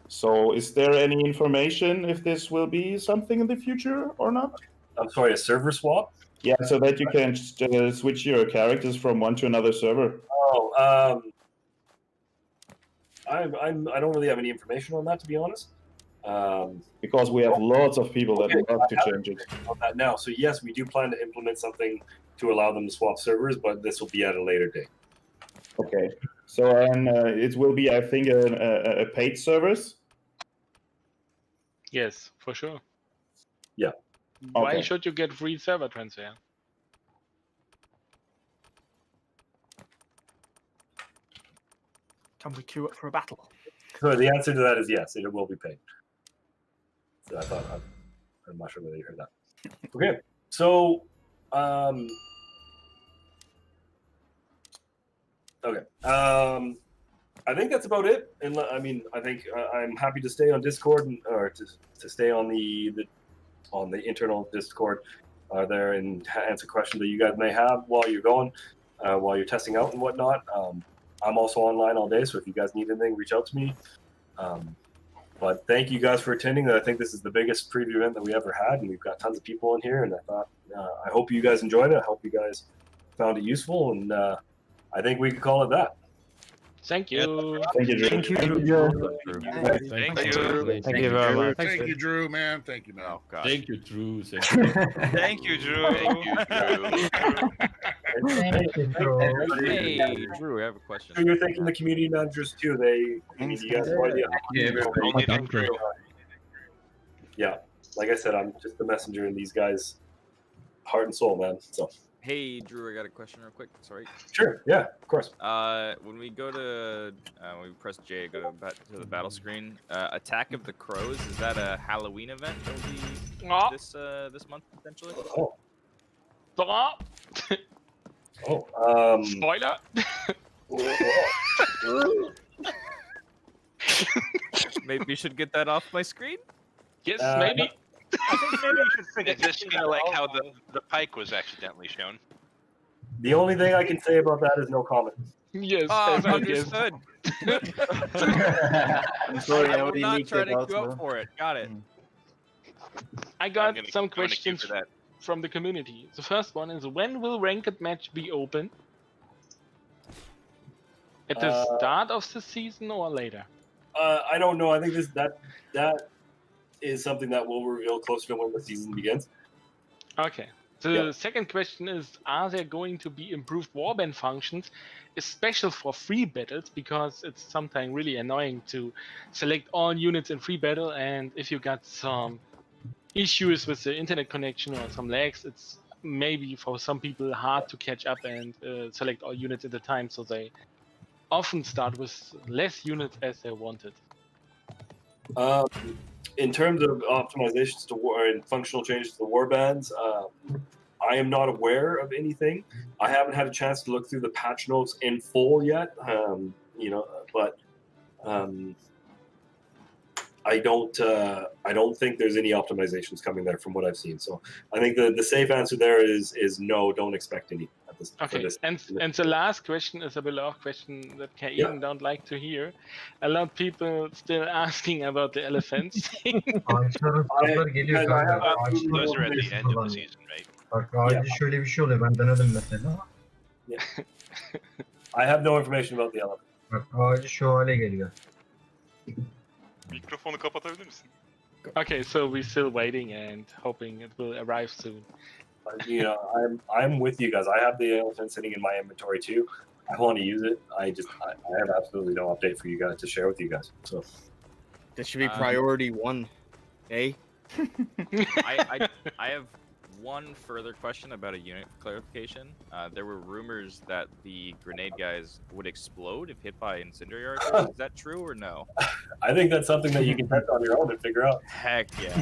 S14: So is there any information if this will be something in the future or not?
S1: I'm sorry, a server swap?
S14: Yeah, so that you can switch your characters from one to another server.
S1: Oh, I don't really have any information on that, to be honest.
S14: Because we have lots of people that would love to change it.
S1: On that now, so yes, we do plan to implement something to allow them to swap servers, but this will be at a later date.
S14: Okay, so it will be, I think, a paid service.
S12: Yes, for sure.
S1: Yeah.
S12: Why
S14: Okay.
S12: should you get free server transfer?
S18: Can we queue up for a battle?
S1: So the answer to that is yes, it will be paid. So I'm not sure whether you heard that. Okay, so I think that's about it. And I mean, I think I'm happy to stay on Discord or to stay on the internal Discord there and answer questions that you guys may have while you're going, while you're testing out and whatnot. I'm also online all day, so if you guys need anything, reach out to me. But thank you guys for attending. I think this is the biggest preview event that we ever had, and we've got tons of people in here. And I thought, I hope you guys enjoyed it. I hope you guys found it useful, and I think we could call it that.
S12: Thank you.
S14: Thank you, Drew.
S12: Thank you,
S1: Thank you, Drew.
S8: Thank you very much. Thank you, Drew, man. Thank you, man. Oh,
S10: God.
S2: Thank you, Drew.
S17: Thank you, Drew.
S15: Hey, Drew, I have a question.
S1: So you're thanking the community managers too. You guys have no idea. Yeah, like I said, I'm just the messenger in these guys' heart and soul, man. So.
S15: Hey, Drew, I got a question real quick. Sorry.
S1: Sure. Yeah, of course.
S15: When we go to when we press J, go to the battle screen. Attack of the Crows, is that a Halloween event that'll be this month potentially?
S1: Oh.
S12: Stop.
S1: Spoiler.
S15: Maybe you should get that off my screen.
S12: Yes, maybe.
S17: I think maybe you should figure this kind of like how the pike was accidentally shown.
S1: The only thing I can say about that is no comment.
S12: Yes,
S15: understood.
S4: I'm sorry,
S15: I
S4: I
S15: will
S4: already
S15: not
S4: leaked
S15: try
S4: it
S15: to queue
S4: also.
S15: up for it. Got it.
S12: I got
S17: gonna-
S12: some
S17: I'm gonna queue
S12: questions
S17: for that.
S12: from the community. The first one is, when will ranked match be open? At the start of the season or later?
S1: I don't know. I think that is something that we'll reveal closer to when the season begins.
S12: Okay. The second question is, are there going to be improved warband functions, especially for free battles? Because it's sometimes really annoying to select all units in free battle, and if you got some issues with the internet connection or some lags, it's maybe for some people hard to catch up and select all units at a time, so they often start with less units as they wanted.
S1: In terms of optimizations to war and functional changes to the warbands, I am not aware of anything. I haven't had a chance to look through the patch notes in full yet. But I don't think there's any optimizations coming there from what I've seen. So I think the safe answer there is no, don't expect any at this.
S12: Okay,
S1: for this.
S12: and the last question is a beloved question that Kaiden don't like to hear. A lot of people still asking about the elephants.
S17: Those are at the end of the season, right?
S13: Bak ağacı şöyle bir şey oluyor. Ben denedim mesela.
S1: I have no information about the elephant.
S13: Bak ağacı şu hale geliyor.
S23: Mikrofonu kapatabilir misin?
S12: Okay, so we're still waiting and hoping it will arrive soon.
S1: You know, I'm with you guys. I have the elephant sitting in my inventory too. I want to use it. I have absolutely no update for you guys to share with you guys. So
S24: This should be priority 1. Eh?
S15: I have one further question about a unit clarification. There were rumors that the grenade guys would explode if hit by incendiary archers. Is that true or no?
S1: I think that's something that you can test on your own and figure out.
S15: Heck yeah.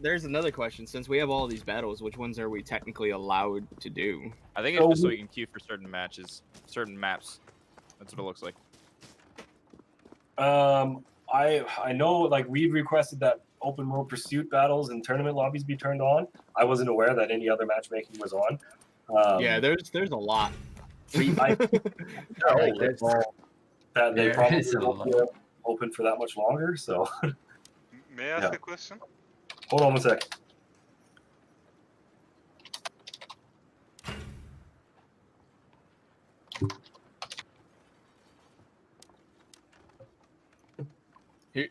S24: There's another question. Since we have all these battles, which ones are we technically allowed to do?
S15: I think it's just so we can queue for certain matches, certain maps. That's what it looks like.
S1: I know, like, we've requested that open world pursuit battles and tournament lobbies be turned on. I wasn't aware that any other matchmaking was on.
S24: Yeah, there's a lot.
S1: That they
S24: There
S1: probably
S24: is a
S1: won't be open for that much longer. So,
S23: May I ask a question?
S1: hold on one sec.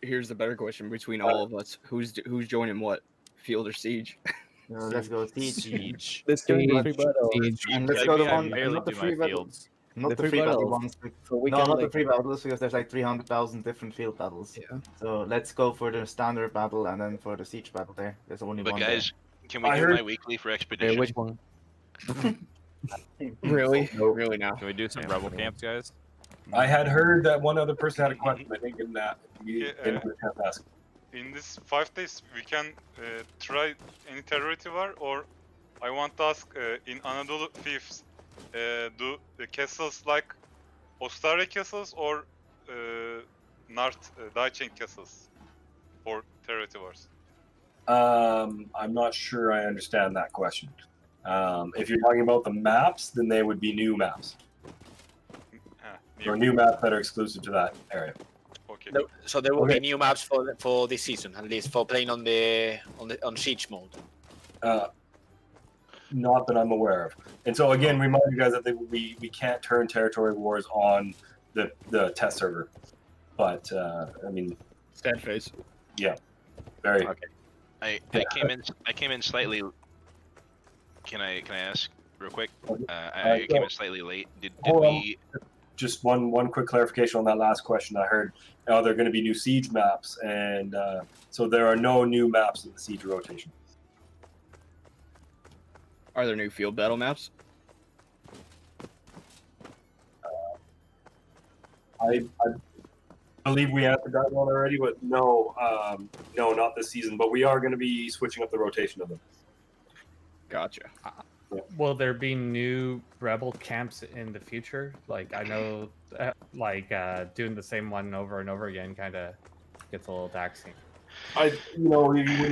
S24: Here's the better question between all of us: who's joining what, field or siege?
S4: Let's go siege.
S15: Siege.
S24: Let's go
S4: Siege.
S24: free battle.
S4: Siege. And let's go the one, not the free battles. Not the free battle ones. Not the free battles, because there's like 300,000 different field battles. Yeah. So let's go for the standard battle and then for the siege battle there. There's only
S9: But
S4: one
S9: guys,
S4: there.
S9: can we do my weekly for expedition?
S24: which one? Really? Really now?
S15: Can we do some rebel camps, guys?
S1: I had heard that one other person had a question. I think in that you
S23: Yeah,
S1: can't ask.
S23: In this 5 days, we can try any territory war, or I want to ask in Anadolu Fiefs, do the castles like Ostara castles or North Daichen castles for territory wars?
S1: I'm not sure I understand that question. If you're talking about the maps, then they would be new maps. Or new maps that are exclusive to that area.
S23: Okay.
S16: So there will be new maps for this season, at least for playing on siege mode.
S1: Not that I'm aware of. And so again, remind you guys that we can't turn territory wars on the test server. But I mean,
S24: sad face.
S1: Yeah, very.
S23: Okay.
S9: I came in slightly. Can I ask real quick? I came in slightly late. Did
S1: Hold on.
S9: we?
S1: Just one quick clarification on that last question. I heard there are going to be new siege maps, and so there are no new maps in the siege rotation.
S24: Are there new field battle maps?
S1: I believe we answered that one already, but no, no, not this season. But we are going to be switching up the rotation of them.
S24: Gotcha.
S20: Will there be new rebel camps in the future? Like I know, doing the same one over and over again kind of gets a little taxing.
S1: When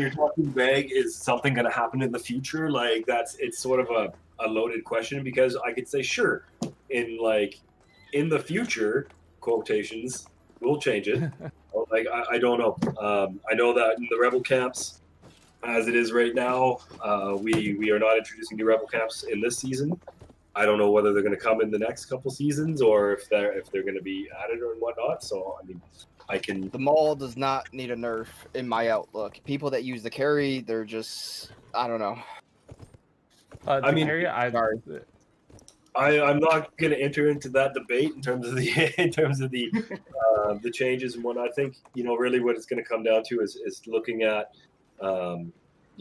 S1: you're talking vague, is something going to happen in the future? Like it's sort of a loaded question, because I could say sure, in the future, quotations, we'll change it. I don't know. I know that in the rebel camps, as it is right now, we are not introducing new rebel camps in this season. I don't know whether they're going to come in the next couple seasons or if they're going to be added or whatnot. So I mean, I can.
S24: The Maul does not need a nerf in my outlook. People that use the carry, they're just, I don't know.
S1: I mean, I'm not going to enter into that debate in terms of the the changes and what I think. Really, what it's going to come down to is looking at.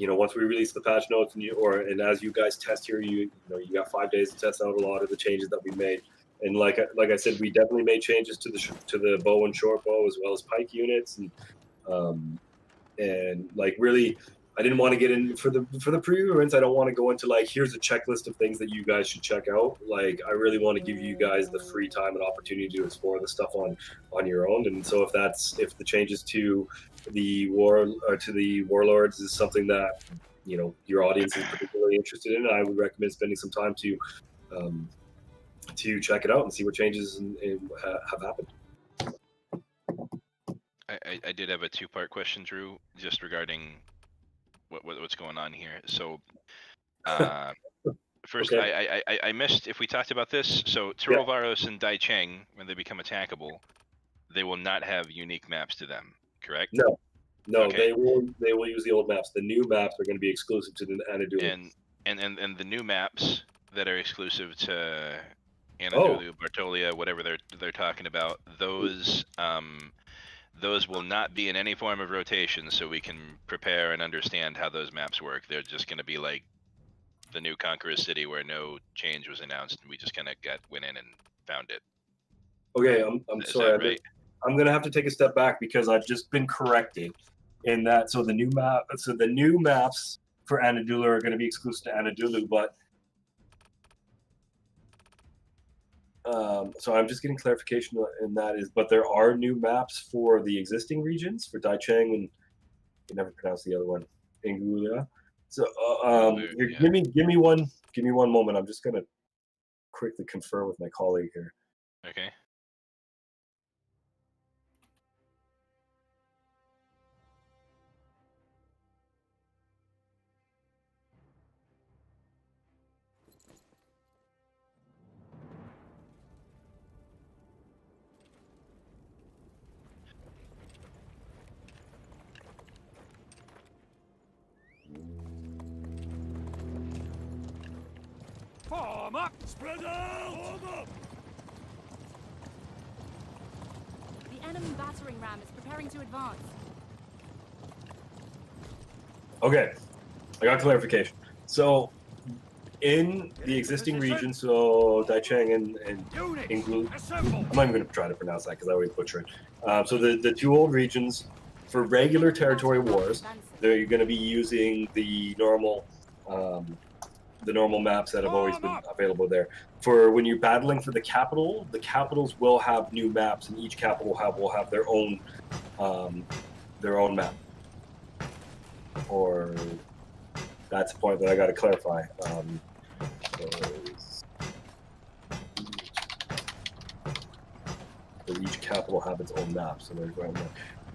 S1: Once we release the patch notes and as you guys test here, you got 5 days to test out a lot of the changes that we made. And like I said, we definitely made changes to the bow and short bow as well as pike units, and really, I didn't want to get in for the preview events. I don't want to go into here's a checklist of things that you guys should check out. I really want to give you guys the free time and opportunity to explore the stuff on your own. And so if the changes to the warlords is something that your audience is particularly interested in, I would recommend spending some time to check it out and see what changes have happened.
S9: I did have a 2-part question, Drew, just regarding what's going on here. So, first,
S1: Okay.
S9: I missed if we talked about this. So Turovaros and Daicheng, when they become attackable, they will not have unique maps to them, correct?
S1: No,
S9: Okay.
S1: they will use the old maps. The new maps are going to be exclusive to the Anadolu.
S9: And the new maps that are exclusive to Anadolu, Bartolia, whatever they're talking about, those will not be in any form of rotation, so we can prepare and understand how those maps work. They're just going to be like the new Conqueror City, where no change was announced, and we just kind of went in and found it.
S1: Okay, I'm
S9: Is
S1: sorry.
S9: that right?
S1: I'm going to have to take a step back because I've just been corrected in that. So the new maps for Anadolu are going to be exclusive to Anadolu, but so I'm just getting clarification in that but there are new maps for the existing regions for Daicheng and I can never pronounce the other one, Anguilla. So here, give me one moment. I'm just going to quickly confer with my colleague here.
S9: Okay.
S6: Form up! Spread out! Form up!
S18: The enemy battering ram is preparing to advance.
S1: Okay, I got clarification. So, in the existing region, so Daicheng and Inglu, I'm not even going to try to pronounce that because I always butcher it. So the two old regions, for regular territory wars, they're going to be using the normal maps that have always been available there. For when you're battling for the capitals will have new maps, and each capital will have their own map. Or that's the point that I got to clarify. So each capital have its own map, so they're going there.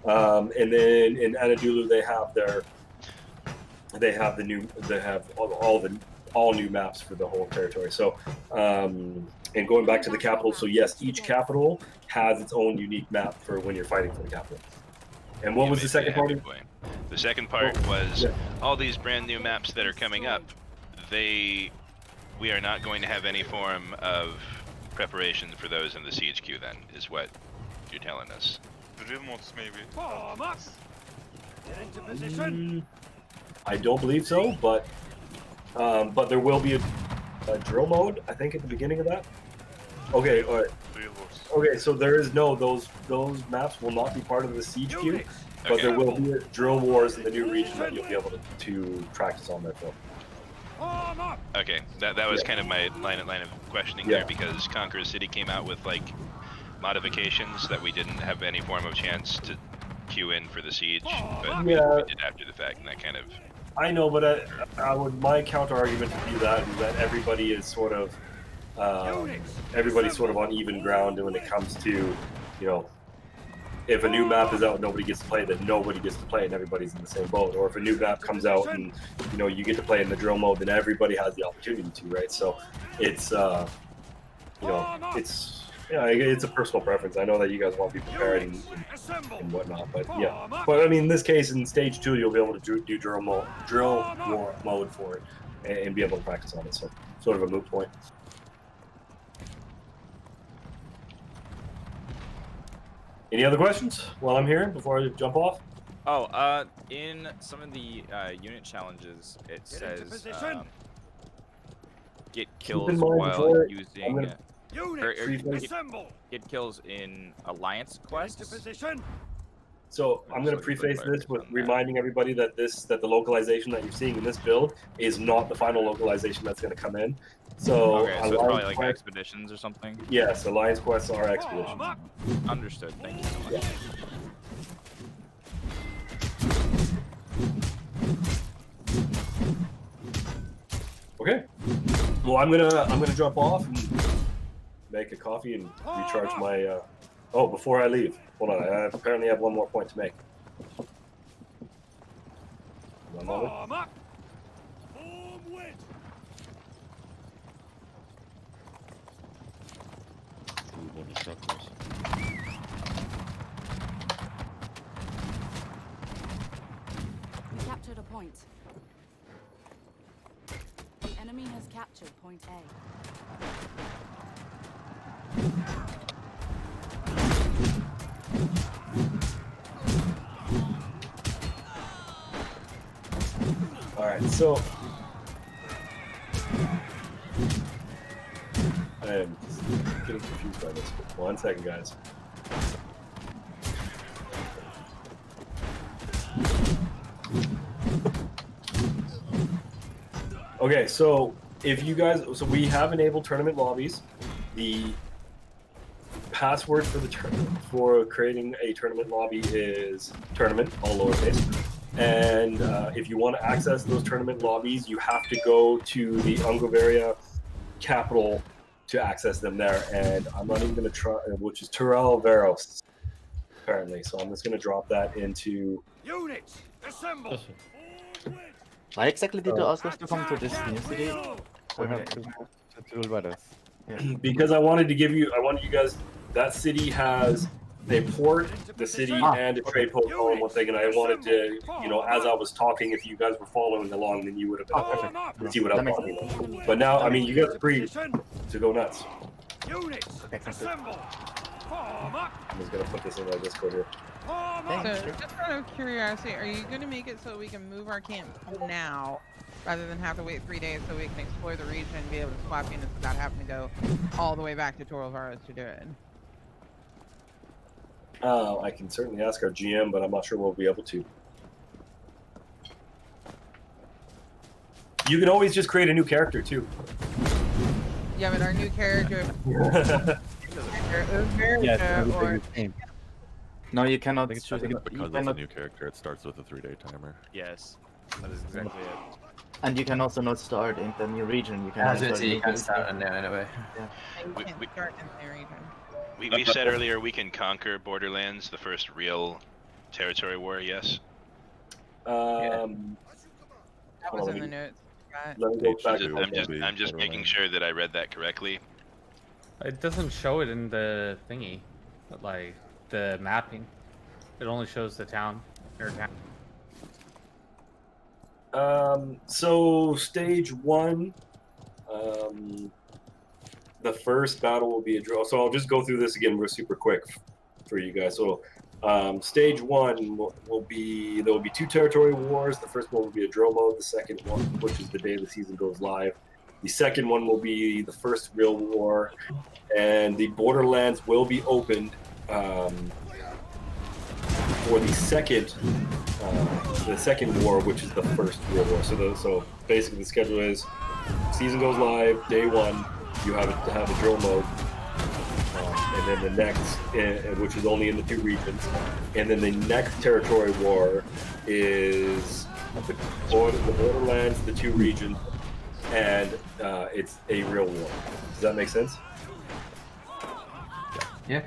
S1: And then in Anadolu, they have all new maps for the whole territory. So, and going back to the capital, so yes, each capital has its own unique map for when you're fighting for the capital. And what was the second part?
S9: The second part was all these brand new maps that are coming up. We are not going to have any form of preparation for those in the siege queue. Then is what you're telling us.
S23: Drill mods maybe.
S6: Form up! Get into position!
S1: I don't believe so, but there will be a drill mode, I think, at the beginning of that. Okay, all right. Okay, so there is those maps will not be part of the siege queue, but there will be drill wars in the new region that you'll be able to practice on there, Phil.
S9: Okay, that was kind of my line of questioning there, because Conqueror City came out with like modifications that we didn't have any form of chance to queue in for the siege, but we did after the fact, and that kind of.
S1: I know, but my counter argument would be that everybody is sort of everybody's sort of on even ground when it comes to, if a new map is out, nobody gets to play, then nobody gets to play, and everybody's in the same boat. Or if a new map comes out and you get to play in the drill mode, then everybody has the opportunity to, right? So it's it's a personal preference. I know that you guys want to be prepared and whatnot, but yeah. But I mean, in this case, in stage 2, you'll be able to do drill war mode for it and be able to practice on it. So sort of a moot point. Any other questions while I'm here before I jump off?
S15: Oh, in some of the unit challenges, it says get kills while using get kills in alliance quests.
S1: So I'm going to preface this with reminding everybody that the localization that you're seeing in this build is not the final localization that's going to come in. So,
S15: okay, so it's probably like expeditions or something?
S1: Yes, alliance quests are expeditions.
S15: Understood, thank you so much.
S1: Okay. Well, I'm gonna jump off and make a coffee and recharge my. Oh, before I leave, hold on. I apparently have one more point to make. One moment.
S6: Form up. Form with.
S18: We captured a point. The enemy has captured point A.
S1: All right, so I am getting confused by this. One second, guys. Okay, so if you guys, so we have enabled tournament lobbies. The password for the for creating a tournament lobby is tournament, all lowercase. And if you want to access those tournament lobbies, you have to go to the Ungoveria capital to access them there. And I'm not even going to try, which is Turel Veros, apparently. So I'm just going to drop that into.
S6: Units, assemble.
S4: Why exactly did you ask us to come to this new city?
S1: Because I wanted you guys, that city has a port, the city, and a trade post all in one thing, and I wanted to, as I was talking, if you guys were following along, then you would have been able to see what I'm talking about. But now, I mean, you guys are free to go nuts.
S6: Units, assemble. Form up.
S1: I'm just gonna put this in my Discord here.
S6: Form
S7: So, just out of curiosity, are you going to make it so we can move our camp now, rather than have to wait 3 days so we can explore the region and be able to swap units without having to go all the way back to Toralvaros to do it?
S1: I can certainly ask our GM, but I'm not sure we'll be able to. You can always just create a new character too.
S7: Yeah, but our new character.
S4: No, you cannot.
S10: I think
S4: choose
S10: it's
S4: it.
S10: because
S4: You
S10: it's a
S4: cannot,
S10: new character, it starts with a 3-day timer.
S15: Yes, that is exactly it.
S4: and you can also not start in the new region. You can.
S19: As
S4: only
S19: it,
S4: start
S19: you
S4: in
S19: can't
S4: the-
S19: start in there anyway.
S4: Yeah.
S7: You can't start in the region.
S9: We said earlier we can conquer Borderlands, the first real territory war. Yes.
S7: That was in the notes. Right.
S9: I'm just making sure that I read that correctly.
S20: It doesn't show it in the thingy, but like the mapping. It only shows the town, your town.
S1: So stage 1, the first battle will be a draw. So I'll just go through this again super quick for you guys. So stage 1 will be, there will be 2 territory wars. The first one will be a drill mode. The second one, which is the day the season goes live. The second one will be the first real war, and the Borderlands will be opened for the second war, which is the first real war. So basically the schedule is season goes live, day 1, you have a drill mode, and then the next, which is only in the 2 regions, and then the next territory war is the Borderlands, the 2 regions, and it's a real war. Does that make sense?
S19: Yeah.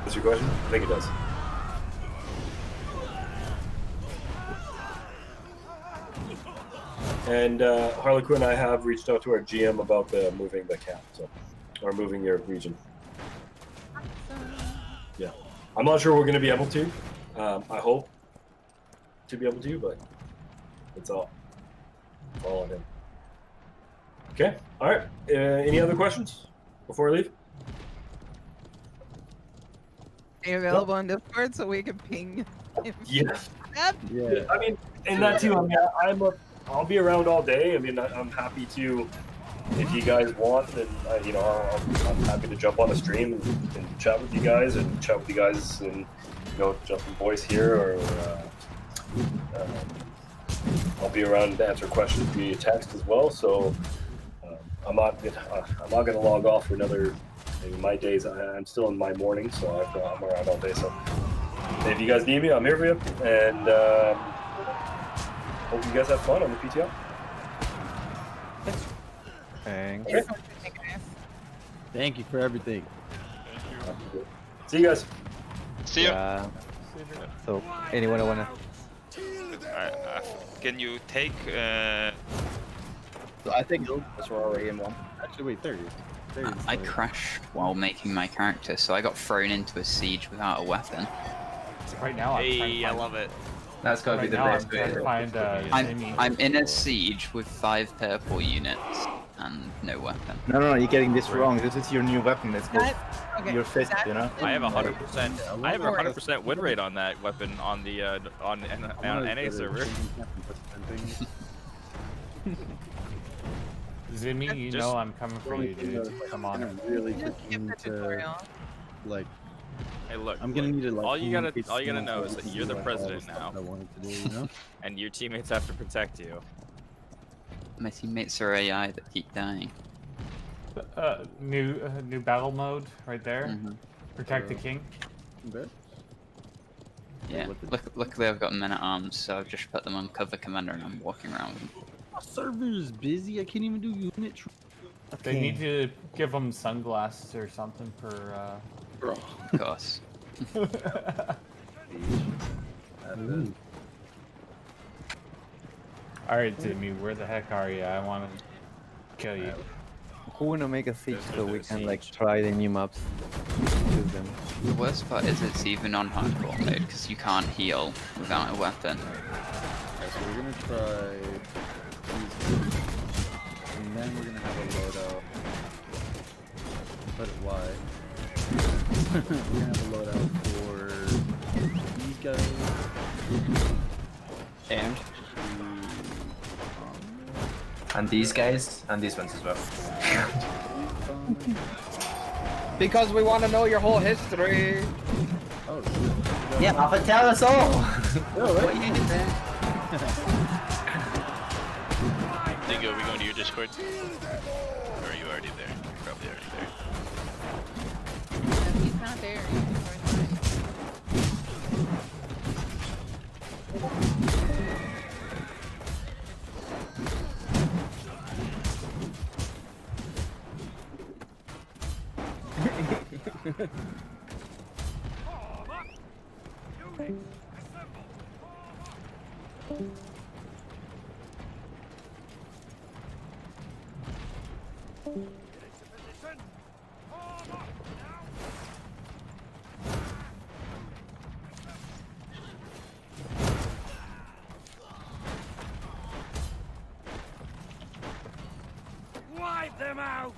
S1: That's your question? I think it does. And Harley Quinn, I have reached out to our GM about moving the camp, or moving your region. Yeah, I'm not sure we're going to be able to. I hope to be able to, but it's all on him. Okay, all right. Any other questions before I leave?
S7: Are you available on Discord so we can ping?
S1: Yeah.
S7: Yeah.
S1: I mean, and that too. I mean, I'll be around all day. I mean, I'm happy to, if you guys want, then I'm happy to jump on a stream and chat with you guys, and jump in voice here, or I'll be around to answer questions via text as well. So I'm not gonna log off for another. Maybe my days. I'm still in my morning, so I'm around all day. So if you guys need me, I'm here for you, and hope you guys have fun on the PTO.
S11: Thanks.
S1: Okay.
S11: Thank you for everything.
S1: See you guys.
S17: See you.
S5: So, anyone wanna?
S15: Can you take?
S24: So I think we're already in one.
S5: Actually, wait, there he is.
S11: I crashed while making my character, so I got thrown into a siege without a weapon.
S20: Right now, I'm trying to
S15: Hey, I
S20: find-
S15: love it.
S19: That's gotta be
S20: Right
S19: the
S20: now,
S19: best
S20: I'm
S19: way.
S20: trying to find Zimmy.
S11: I'm in a siege with 5 purple units and no weapon.
S4: No, you're getting this wrong. This is your new weapon. It's called
S7: Okay,
S4: your fist, you know?
S15: I have 100%. I have 100% win rate on that weapon on the on NA server.
S20: Zimmy, you know I'm coming for you, dude. Come on.
S5: Really keen to, like.
S15: Hey, look.
S5: I'm gonna need to like.
S15: All you gotta
S5: communicate
S15: know is that
S5: skills
S15: you're the
S5: like all
S15: president
S5: the
S15: now.
S5: stuff I wanted to do, you know?
S15: And your teammates have to protect you.
S11: My teammates are AI that keep dying.
S20: New battle mode right there.
S11: Mhm.
S20: Protect the king.
S5: Okay.
S11: Yeah, luckily I've got men at arms, so I've just put them on cover commander and I'm walking around with them.
S5: Our server is busy. I can't even do unit.
S20: They need to give them sunglasses or something for.
S5: Bro.
S11: Of course.
S20: Alright, Zimmy, where the heck are you? I want to kill you.
S5: Who wanna make a siege so we can like try the new maps? Use them.
S11: The worst part is it's even on hardcore mode because you can't heal without a weapon.
S5: Okay, so we're gonna try these two. And then we're gonna have a loadout. Put it wide. We're gonna have a loadout for these guys.
S19: And these guys, and these ones as well.
S24: Because we want to know your whole history.
S5: Oh,
S19: yeah, but tell us all.
S11: What you did there?
S9: Dingo, we going to your Discord? Or are you already there? You're probably already there.
S7: He's not there.
S6: Wipe them out!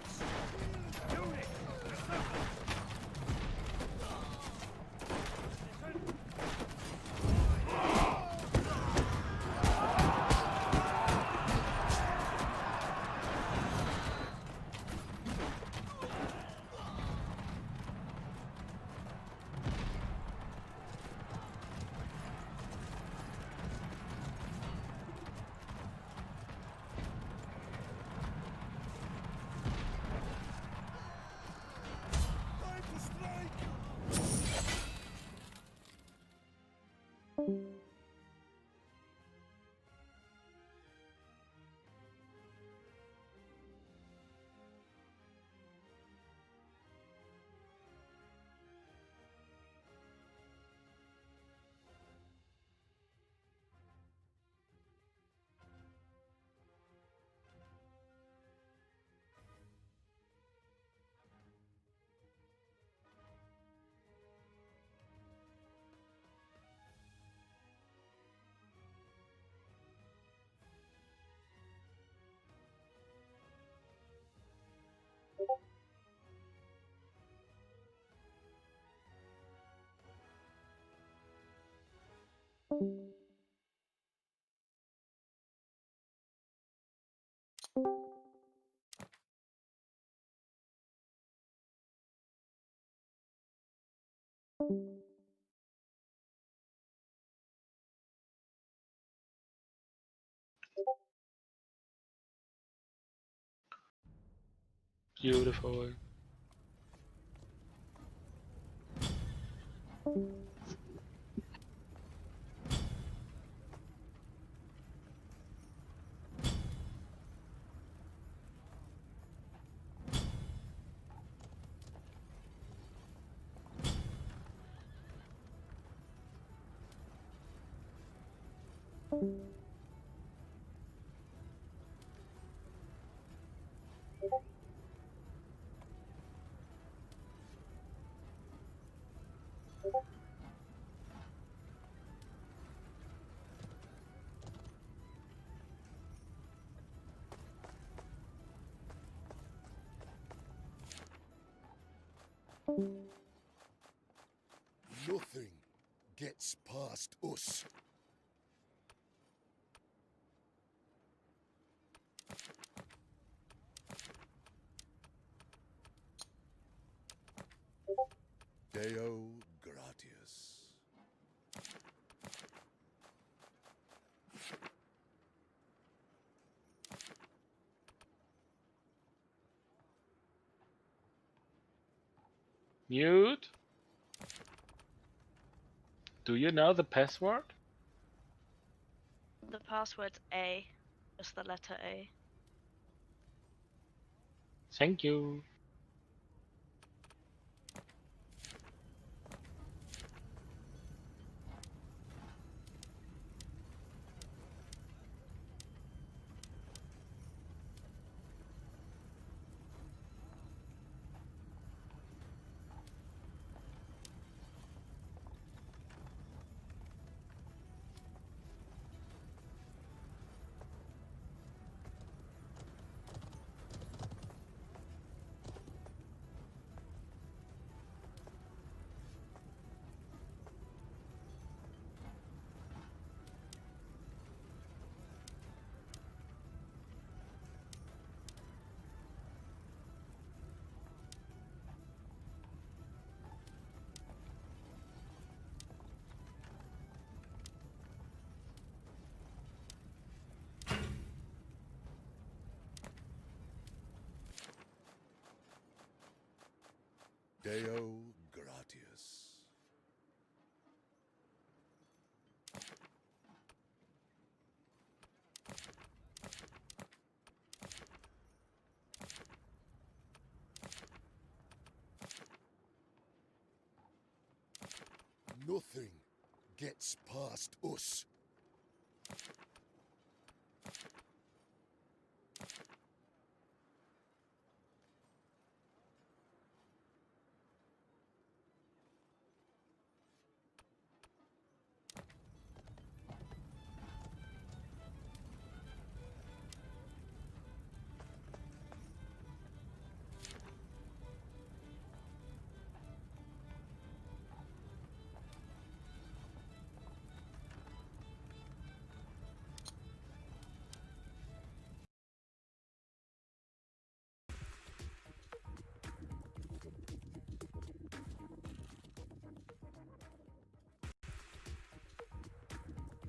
S12: Beautiful.
S3: Nothing gets past us. Deo gratias.
S12: Mute. Do you know the password?
S14: The password's A. Just the letter A.
S12: Thank you.
S3: Deo gratias. Nothing gets past us.